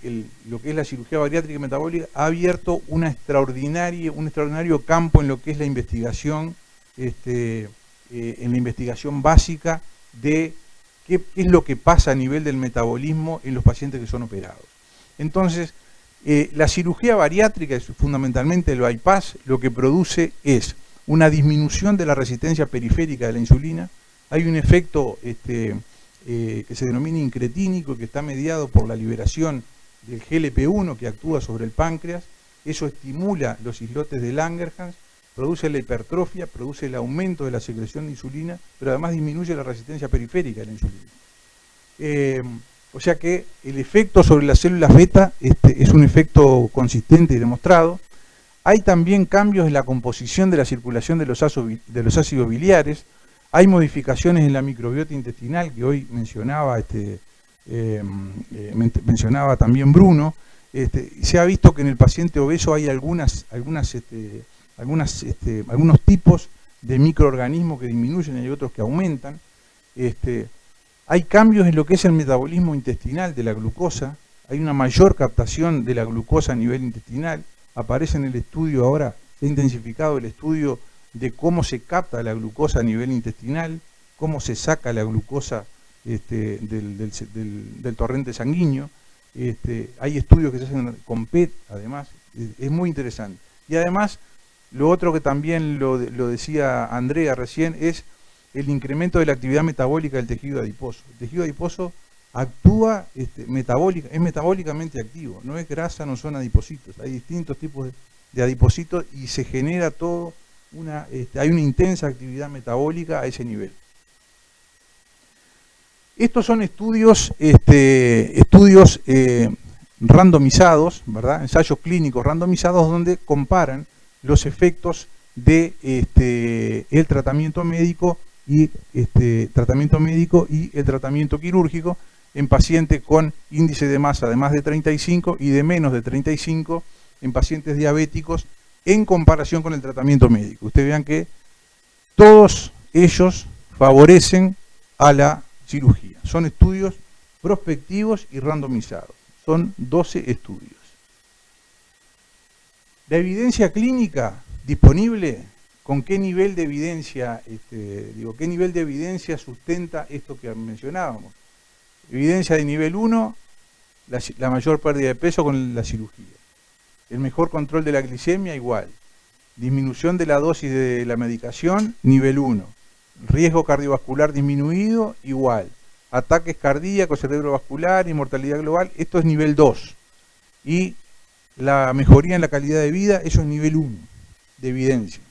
lo que es la cirugía bariátrica y metabólica ha abierto un extraordinario campo en lo que es la investigación, en la investigación básica de qué es lo que pasa a nivel del metabolismo en los pacientes que son operados. Entonces, la cirugía bariátrica, fundamentalmente el bypass, lo que produce es una disminución de la resistencia periférica de la insulina. Hay un efecto que se denomina incretínico, que está mediado por la liberación del GLP-1 que actúa sobre el páncreas. Eso estimula los islotes de Langerhans, produce la hipertrofia, produce el aumento de la secreción de insulina, pero además disminuye la resistencia periférica de la insulina. O sea que el efecto sobre las células beta es un efecto consistente y demostrado. Hay también cambios en la composición de la circulación de los ácidos biliares. Hay modificaciones en la microbiota intestinal que hoy mencionaba, mencionaba también Bruno. Se ha visto que en el paciente obeso hay algunos tipos de microorganismos que disminuyen y hay otros que aumentan. Hay cambios en lo que es el metabolismo intestinal de la glucosa. Hay una mayor captación de la glucosa a nivel intestinal. Aparece en el estudio ahora, se ha intensificado el estudio de cómo se capta la glucosa a nivel intestinal, cómo se saca la glucosa del torrente sanguíneo. Hay estudios que se hacen con PET, además, es muy interesante. Y además, lo otro que también lo decía Andrea recién, es el incremento de la actividad metabólica del tejido adiposo. El tejido adiposo actúa es metabólicamente activo, no es grasa, no son adipocitos. Hay distintos tipos de adipocitos y se genera todo hay una intensa actividad metabólica a ese nivel. Estos son estudios randomizados, ¿verdad? Ensayos clínicos randomizados donde comparan los efectos de el tratamiento médico y el tratamiento quirúrgico en pacientes con índice de masa de más de 35 y de menos de 35 en pacientes diabéticos en comparación con el tratamiento médico. Ustedes vean que todos ellos favorecen a la cirugía. Son estudios prospectivos y randomizados. Son 12 estudios. La evidencia clínica disponible, ¿con qué nivel de evidencia, qué nivel de evidencia sustenta esto que mencionábamos? Evidencia de nivel 1, la mayor pérdida de peso con la cirugía. El mejor control de la glicemia, igual. Disminución de la dosis de la medicación, nivel 1. Riesgo cardiovascular disminuido, igual. Ataques cardíacos, cerebrovascular y mortalidad global, esto es nivel 2. Y la mejoría en la calidad de vida, eso es nivel 1 de evidencia.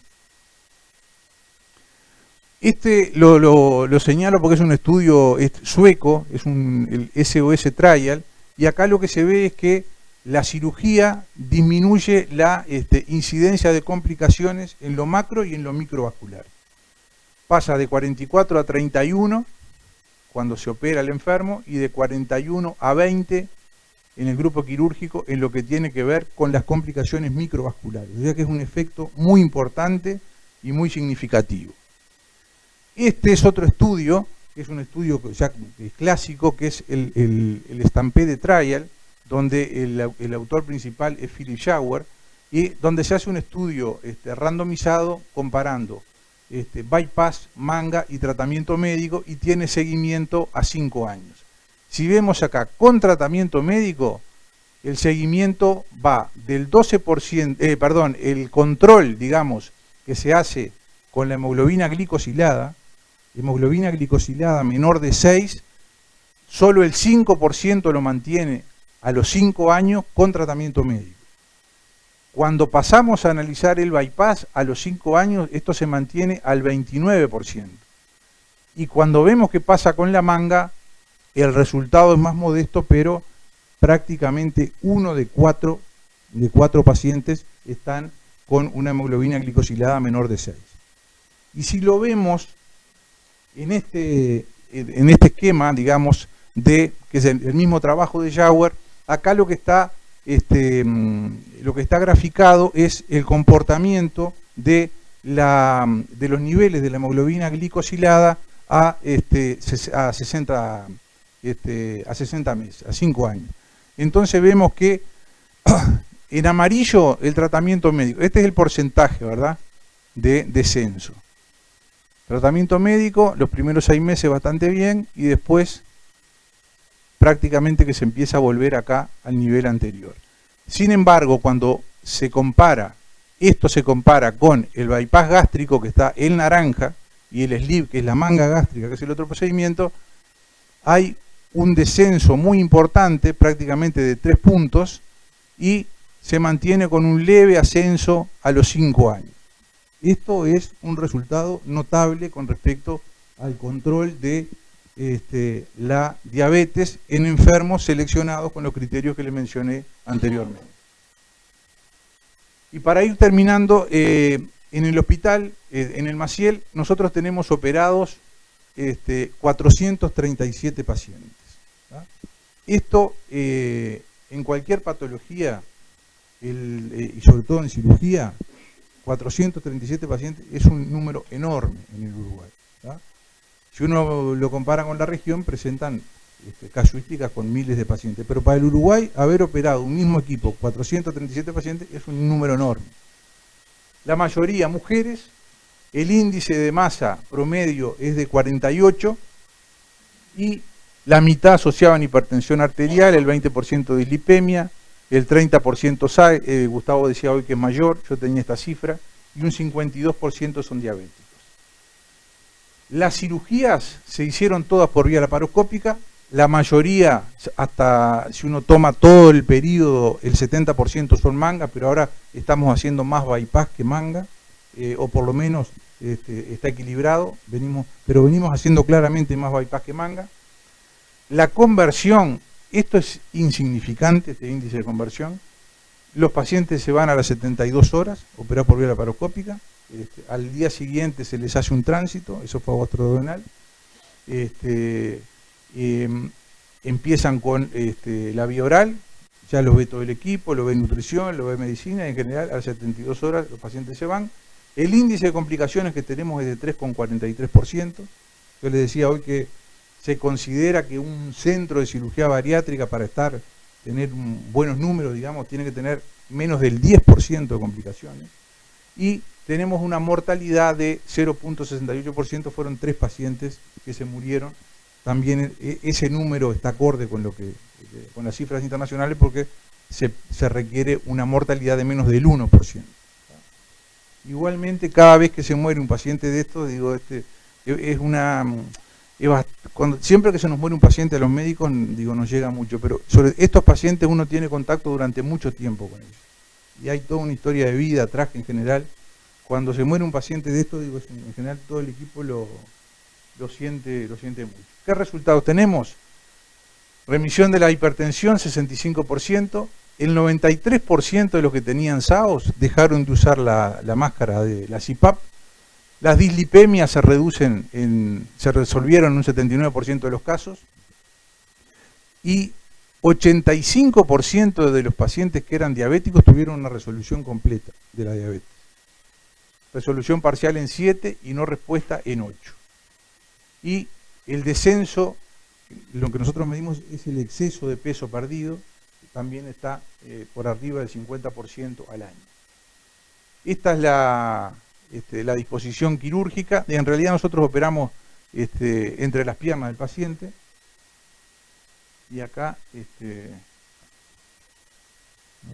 Este lo señalo porque es un estudio sueco, es el SOS Trial, y acá lo que se ve es que la cirugía disminuye la incidencia de complicaciones en lo macro y en lo microvascular. Pasa de 44 a 31 cuando se opera al enfermo y de 41 a 20 en el grupo quirúrgico en lo que tiene que ver con las complicaciones microvasculares. O sea que es un efecto muy importante y muy significativo. Este es otro estudio, que es un estudio ya clásico, que es el Stampede Trial, donde el autor principal es Philip Schauer, y donde se hace un estudio randomizado comparando bypass, manga y tratamiento médico, y tiene seguimiento a 5 años. Si vemos acá, con tratamiento médico, el seguimiento va del 12%, el control, digamos, que se hace con la hemoglobina glicosilada menor de 6, solo el 5% lo mantiene a los 5 años con tratamiento médico. Cuando pasamos a analizar el bypass, a los 5 años esto se mantiene al 29%. Y cuando vemos qué pasa con la manga, el resultado es más modesto, pero prácticamente 1 de 4 pacientes están con una hemoglobina glicosilada menor de 6. Y si lo vemos en este esquema, digamos, que es el mismo trabajo de Schauer, acá lo que está graficado es el comportamiento de los niveles de la hemoglobina glicosilada a 60 meses, a 5 años. Entonces vemos que en amarillo el tratamiento médico, este es el porcentaje, ¿verdad?, de descenso. Tratamiento médico, los primeros 6 meses bastante bien, y después prácticamente que se empieza a volver acá al nivel anterior. Sin embargo, cuando se compara, esto se compara con el bypass gástrico, que está en naranja, y el sleeve, que es la manga gástrica, que es el otro procedimiento, hay un descenso muy importante, prácticamente de 3 puntos, y se mantiene con un leve ascenso a los 5 años. Esto es un resultado notable con respecto al control de la diabetes en enfermos seleccionados con los criterios que les mencioné anteriormente. Y para ir terminando, en el hospital, en el Maciel, nosotros tenemos operados 437 pacientes. ¿Tá? Esto, en cualquier patología, y sobre todo en cirugía, 437 pacientes es un número enorme en el Uruguay. ¿Tá? Si uno lo compara con la región, presentan casuísticas con miles de pacientes. Pero para el Uruguay, haber operado un mismo equipo, 437 pacientes, es un número enorme. La mayoría mujeres, el índice de masa promedio es de 48 y la mitad asociaban hipertensión arterial, el 20% de dislipemia, el 30% Gustavo decía hoy que es mayor, yo tenía esta cifra, y un 52% son diabéticos. Las cirugías se hicieron todas por vía laparoscópica, la mayoría, hasta si uno toma todo el periodo, el 70% son manga, pero ahora estamos haciendo más bypass que manga, o por lo menos está equilibrado, pero venimos haciendo claramente más bypass que manga. La conversión, esto es insignificante, este índice de conversión. Los pacientes se van a las 72 horas, operados por vía laparoscópica. Al día siguiente se les hace un tránsito, esófago gastroduodenal. Empiezan con la vía oral, ya los ve todo el equipo, lo ve nutrición, lo ve medicina, y en general a las 72 horas los pacientes se van. El índice de complicaciones que tenemos es de 3,43%. Yo les decía hoy que se considera que un centro de cirugía bariátrica, para tener buenos números, digamos, tiene que tener menos del 10% de complicaciones. Y tenemos una mortalidad de 0,68%, fueron 3 pacientes que se murieron. También ese número está acorde con las cifras internacionales, porque se requiere una mortalidad de menos del 1%. Igualmente, cada vez que se muere un paciente de estos, digo, siempre que se nos muere un paciente, a los médicos, digo, nos llega mucho, pero sobre estos pacientes uno tiene contacto durante mucho tiempo con ellos. Y hay toda una historia de vida atrás que en general cuando se muere un paciente de esto, digo, en general todo el equipo lo siente mucho. ¿Qué resultados tenemos? Remisión de la hipertensión, 65%. El 93% de los que tenían SAOS dejaron de usar la máscara de la CPAP. Las dislipemias se resolvieron en un 79% de los casos. Y 85% de los pacientes que eran diabéticos tuvieron una resolución completa de la diabetes. Resolución parcial en 7 y no respuesta en 8. Y el descenso, lo que nosotros medimos es el exceso de peso perdido, que también está por arriba del 50% al año. Esta es la disposición quirúrgica. En realidad nosotros operamos entre las piernas del paciente. Y acá, a ver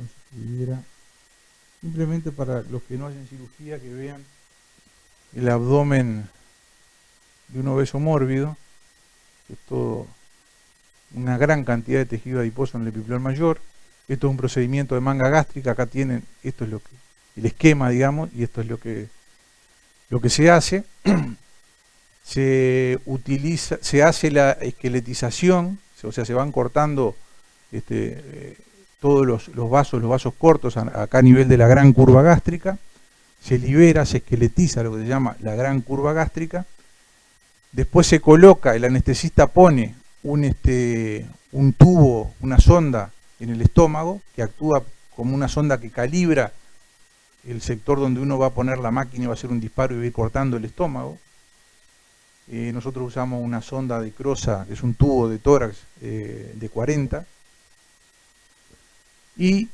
si pudiera, simplemente para los que no hacen cirugía, que vean el abdomen de un obeso mórbido, que es todo una gran cantidad de tejido adiposo en el epiplón mayor. Esto es un procedimiento de manga gástrica. Acá tienen, esto es lo que, el esquema, digamos, y esto es lo que se hace. Se hace la esqueletización, o sea, se van cortando todos los vasos cortos acá a nivel de la gran curva gástrica. Se libera, se esqueletiza lo que se llama la gran curva gástrica. Después se coloca, el anestesista pone un tubo, una sonda en el estómago, que actúa como una sonda que calibra el sector donde uno va a poner la máquina y va a hacer un disparo y va a ir cortando el estómago. Nosotros usamos una sonda de Crosa, que es un tubo de tórax de 40. Y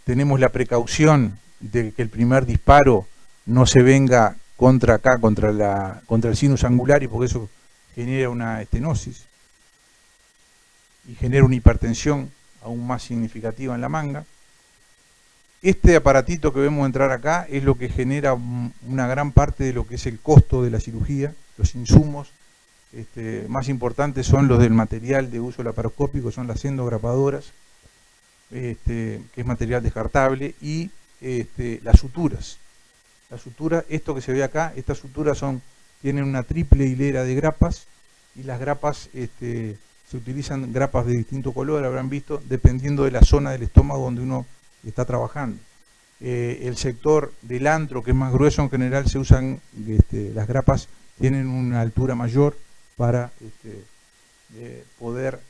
tenemos la precaución de que el primer disparo no se venga contra el sinus angularis, porque eso genera una estenosis y genera una hipertensión aún más significativa en la manga. Este aparatito que vemos entrar acá es lo que genera una gran parte de lo que es el costo de la cirugía. Los insumos más importantes son los del material de uso laparoscópico, son las endograpadoras, que es material descartable, y las suturas. Las suturas, esto que se ve acá, estas suturas tienen una triple hilera de grapas, y las grapas, se utilizan grapas de distinto color, habrán visto, dependiendo de la zona del estómago donde uno está trabajando. El sector del antro, que es más grueso, en general se usan, las grapas tienen una altura mayor para poder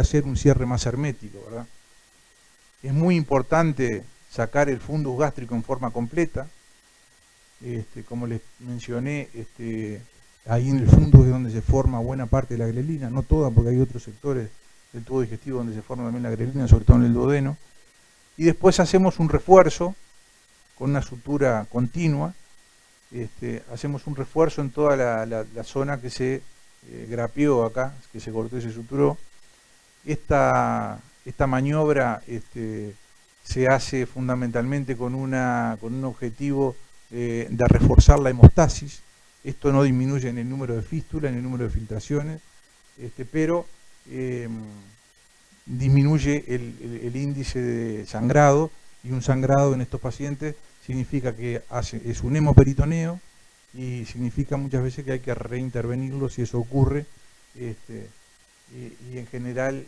hacer un cierre más hermético, ¿verdad? Es muy importante sacar el fundus gástrico en forma completa. Como les mencioné, ahí en el fundus es donde se forma buena parte de la grelina, no toda, porque hay otros sectores del tubo digestivo donde se forma también la grelina, sobre todo en el duodeno. Y después hacemos un refuerzo con una sutura continua. Hacemos un refuerzo en toda la zona que se grapeó acá, que se cortó y se suturó. Esta maniobra se hace fundamentalmente con un objetivo de reforzar la hemostasis. Esto no disminuye en el número de fístulas, en el número de filtraciones, pero disminuye el índice de sangrado, y un sangrado en estos pacientes significa que es un hemoperitoneo, y significa muchas veces que hay que reintervenirlo si eso ocurre, y en general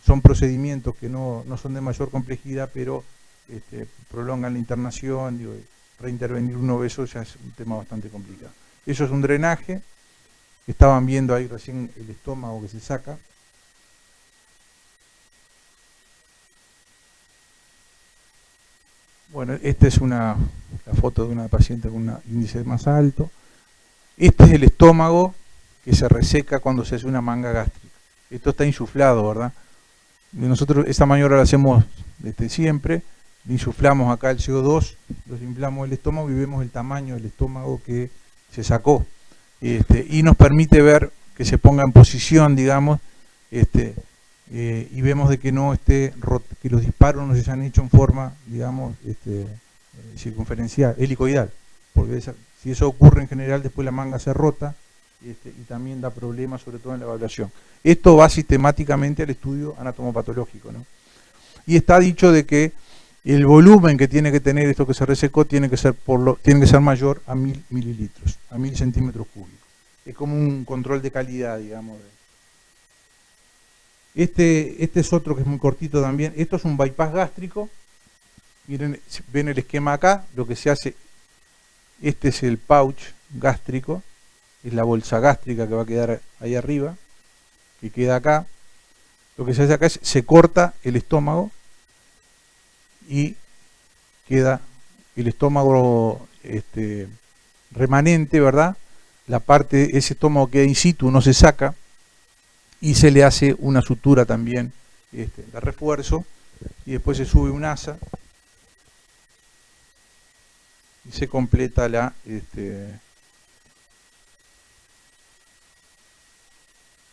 son procedimientos que no son de mayor complejidad, pero prolongan la internación. Reintervenir un obeso ya es un tema bastante complicado. Eso es un drenaje. Estaban viendo ahí recién el estómago que se saca. Bueno, esta es la foto de una paciente con un índice más alto. Este es el estómago que se reseca cuando se hace una manga gástrica. Esto está insuflado, ¿verdad? Nosotros esta maniobra la hacemos desde siempre. Insuflamos acá el CO2, los inflamos el estómago y vemos el tamaño del estómago que se sacó. Y nos permite ver que se ponga en posición, digamos, y vemos de que que los disparos no se hayan hecho en forma, digamos, circunferencial, helicoidal, porque si eso ocurre en general, después la manga se rota, y también da problemas, sobre todo en la evaluación. Esto va sistemáticamente al estudio anatomopatológico, ¿no? Y está dicho de que el volumen que tiene que tener esto que se resecó tiene que ser mayor a 1000 mililitros, a 1000 centímetros cúbicos. Es como un control de calidad, digamos. Este es otro que es muy cortito también. Esto es un bypass gástrico. Miren, ven el esquema acá. Lo que se hace, este es el pouch gástrico, es la bolsa gástrica que va a quedar ahí arriba, que queda acá. Lo que se hace acá es, se corta el estómago y queda el estómago remanente, ¿verdad? La parte, ese estómago queda in situ, no se saca, y se le hace una sutura también de refuerzo, y después se sube un asa y se completa la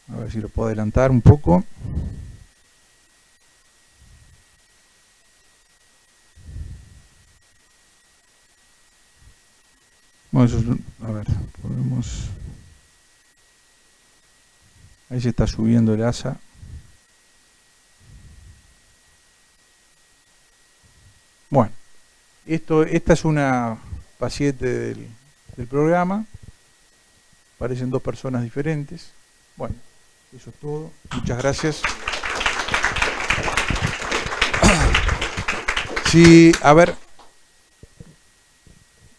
a ver si lo puedo adelantar un poco. Bueno, eso es, a ver, podemos. Ahí se está subiendo el asa. Bueno, esta es una paciente del programa. Parecen dos personas diferentes. Bueno, eso es todo. Muchas gracias. Sí, a ver,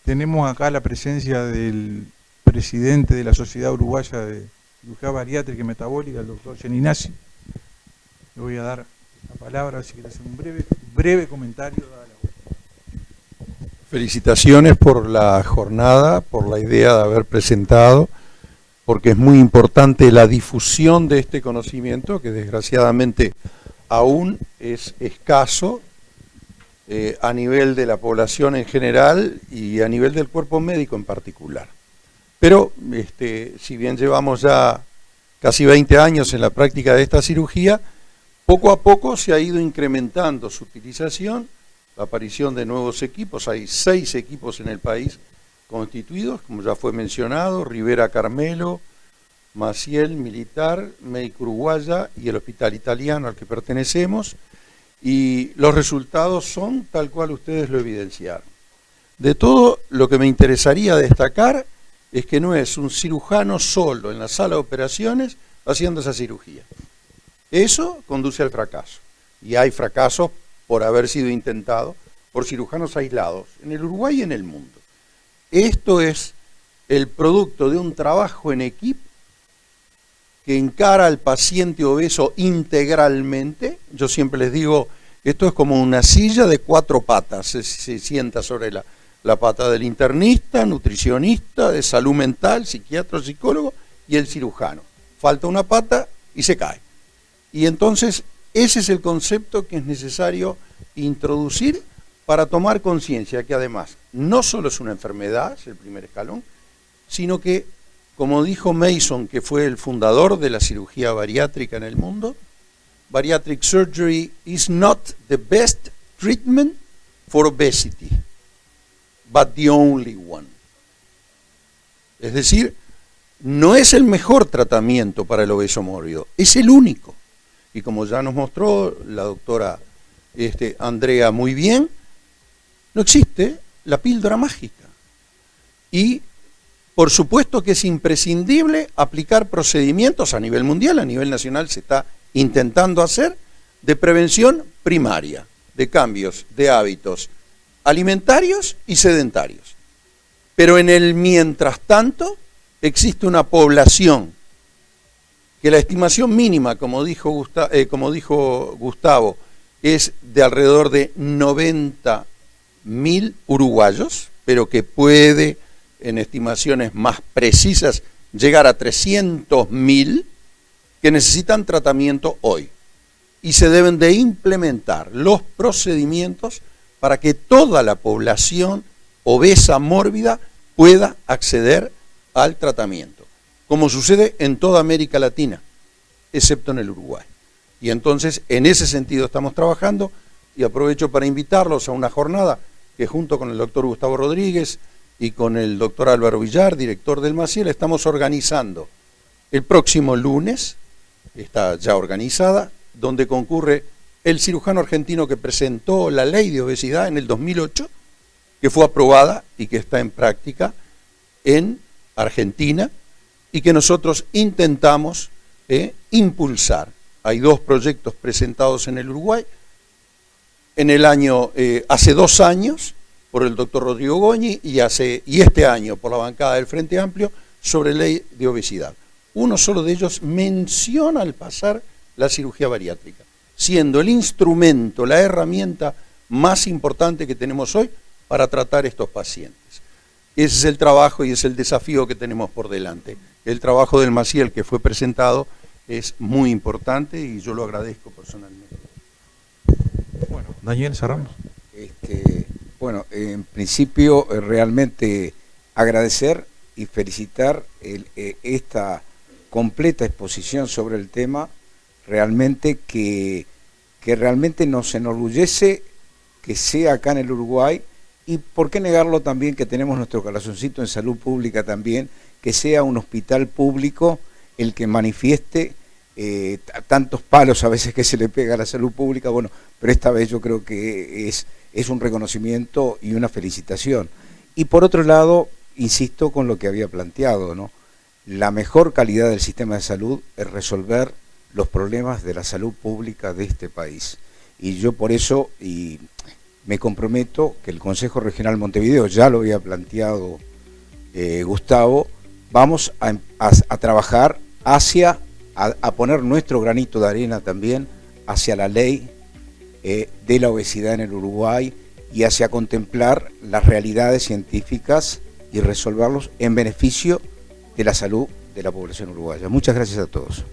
tenemos acá la presencia del presidente de la Sociedad Uruguaya de Cirugía Bariátrica y Metabólica, el doctor Geninazzi. Le voy a dar la palabra, si quiere hacer un breve comentario.
Felicitaciones por la jornada, por la idea de haber presentado, porque es muy importante la difusión de este conocimiento, que desgraciadamente aún es escaso a nivel de la población en general y a nivel del cuerpo médico en particular. Pero si bien llevamos ya casi 20 años en la práctica de esta cirugía, poco a poco se ha ido incrementando su utilización, la aparición de nuevos equipos. Hay 6 equipos en el país constituidos, como ya fue mencionado: Rivera Carmelo, Maciel Militar, Médica Uruguaya y el Hospital Italiano al que pertenecemos, y los resultados son tal cual ustedes lo evidenciaron. De todo, lo que me interesaría destacar es que no es un cirujano solo en la sala de operaciones haciendo esa cirugía. Eso conduce al fracaso, y hay fracasos por haber sido intentado por cirujanos aislados en el Uruguay y en el mundo. Esto es el producto de un trabajo en equipo que encara al paciente obeso integralmente. Yo siempre les digo, esto es como una silla de 4 patas, se sienta sobre la pata del internista, nutricionista, de salud mental, psiquiatra, psicólogo y el cirujano. Falta una pata y se cae. Y entonces ese es el concepto que es necesario introducir para tomar conciencia que además no solo es una enfermedad, es el primer escalón, sino que, como dijo Mason, que fue el fundador de la cirugía bariátrica en el mundo, bariatric surgery is not the best treatment for obesity, but the only one. Es decir, no es el mejor tratamiento para el obeso mórbido, es el único. Y como ya nos mostró la doctora Andrea muy bien, no existe la píldora mágica. Y por supuesto que es imprescindible aplicar procedimientos a nivel mundial, a nivel nacional se está intentando hacer, de prevención primaria, de cambios de hábitos alimentarios y sedentarios. Pero en el mientras tanto existe una población que la estimación mínima, como dijo Gustavo, es de alrededor de 90.000 uruguayos, pero que puede, en estimaciones más precisas, llegar a 300.000 que necesitan tratamiento hoy. Y se deben de implementar los procedimientos para que toda la población obesa mórbida pueda acceder al tratamiento, como sucede en toda América Latina, excepto en el Uruguay. Y entonces, en ese sentido estamos trabajando, y aprovecho para invitarlos a una jornada que junto con el doctor Gustavo Rodríguez y con el doctor Álvaro Villar, director del Maciel, estamos organizando el próximo lunes, está ya organizada, donde concurre el cirujano argentino que presentó la ley de obesidad en el 2008, que fue aprobada y que está en práctica en Argentina y que nosotros intentamos impulsar. Hay 2 proyectos presentados en el Uruguay, en el año, hace 2 años, por el doctor Rodrigo Goñi y este año por la bancada del Frente Amplio sobre ley de obesidad. Uno solo de ellos menciona al pasar la cirugía bariátrica, siendo el instrumento, la herramienta más importante que tenemos hoy para tratar estos pacientes. Ese es el trabajo y es el desafío que tenemos por delante. El trabajo del Maciel que fue presentado es muy importante y yo lo agradezco personalmente.
Bueno, Daniel, cerramos.
Bueno, en principio realmente agradecer y felicitar esta completa exposición sobre el tema, realmente que realmente nos enorgullece que sea acá en el Uruguay, y por qué negarlo también, que tenemos nuestro corazoncito en salud pública también, que sea un hospital público el que manifieste tantos palos a veces que se le pega a la salud pública, bueno, pero esta vez yo creo que es un reconocimiento y una felicitación. Y por otro lado, insisto con lo que había planteado, ¿no? La mejor calidad del sistema de salud es resolver los problemas de la salud pública de este país. Y yo por eso me comprometo que el Consejo Regional Montevideo, ya lo había planteado Gustavo, vamos a trabajar a poner nuestro granito de arena también hacia la ley de la obesidad en el Uruguay y hacia contemplar las realidades científicas y resolverlos en beneficio de la salud de la población uruguaya. Muchas gracias a todos.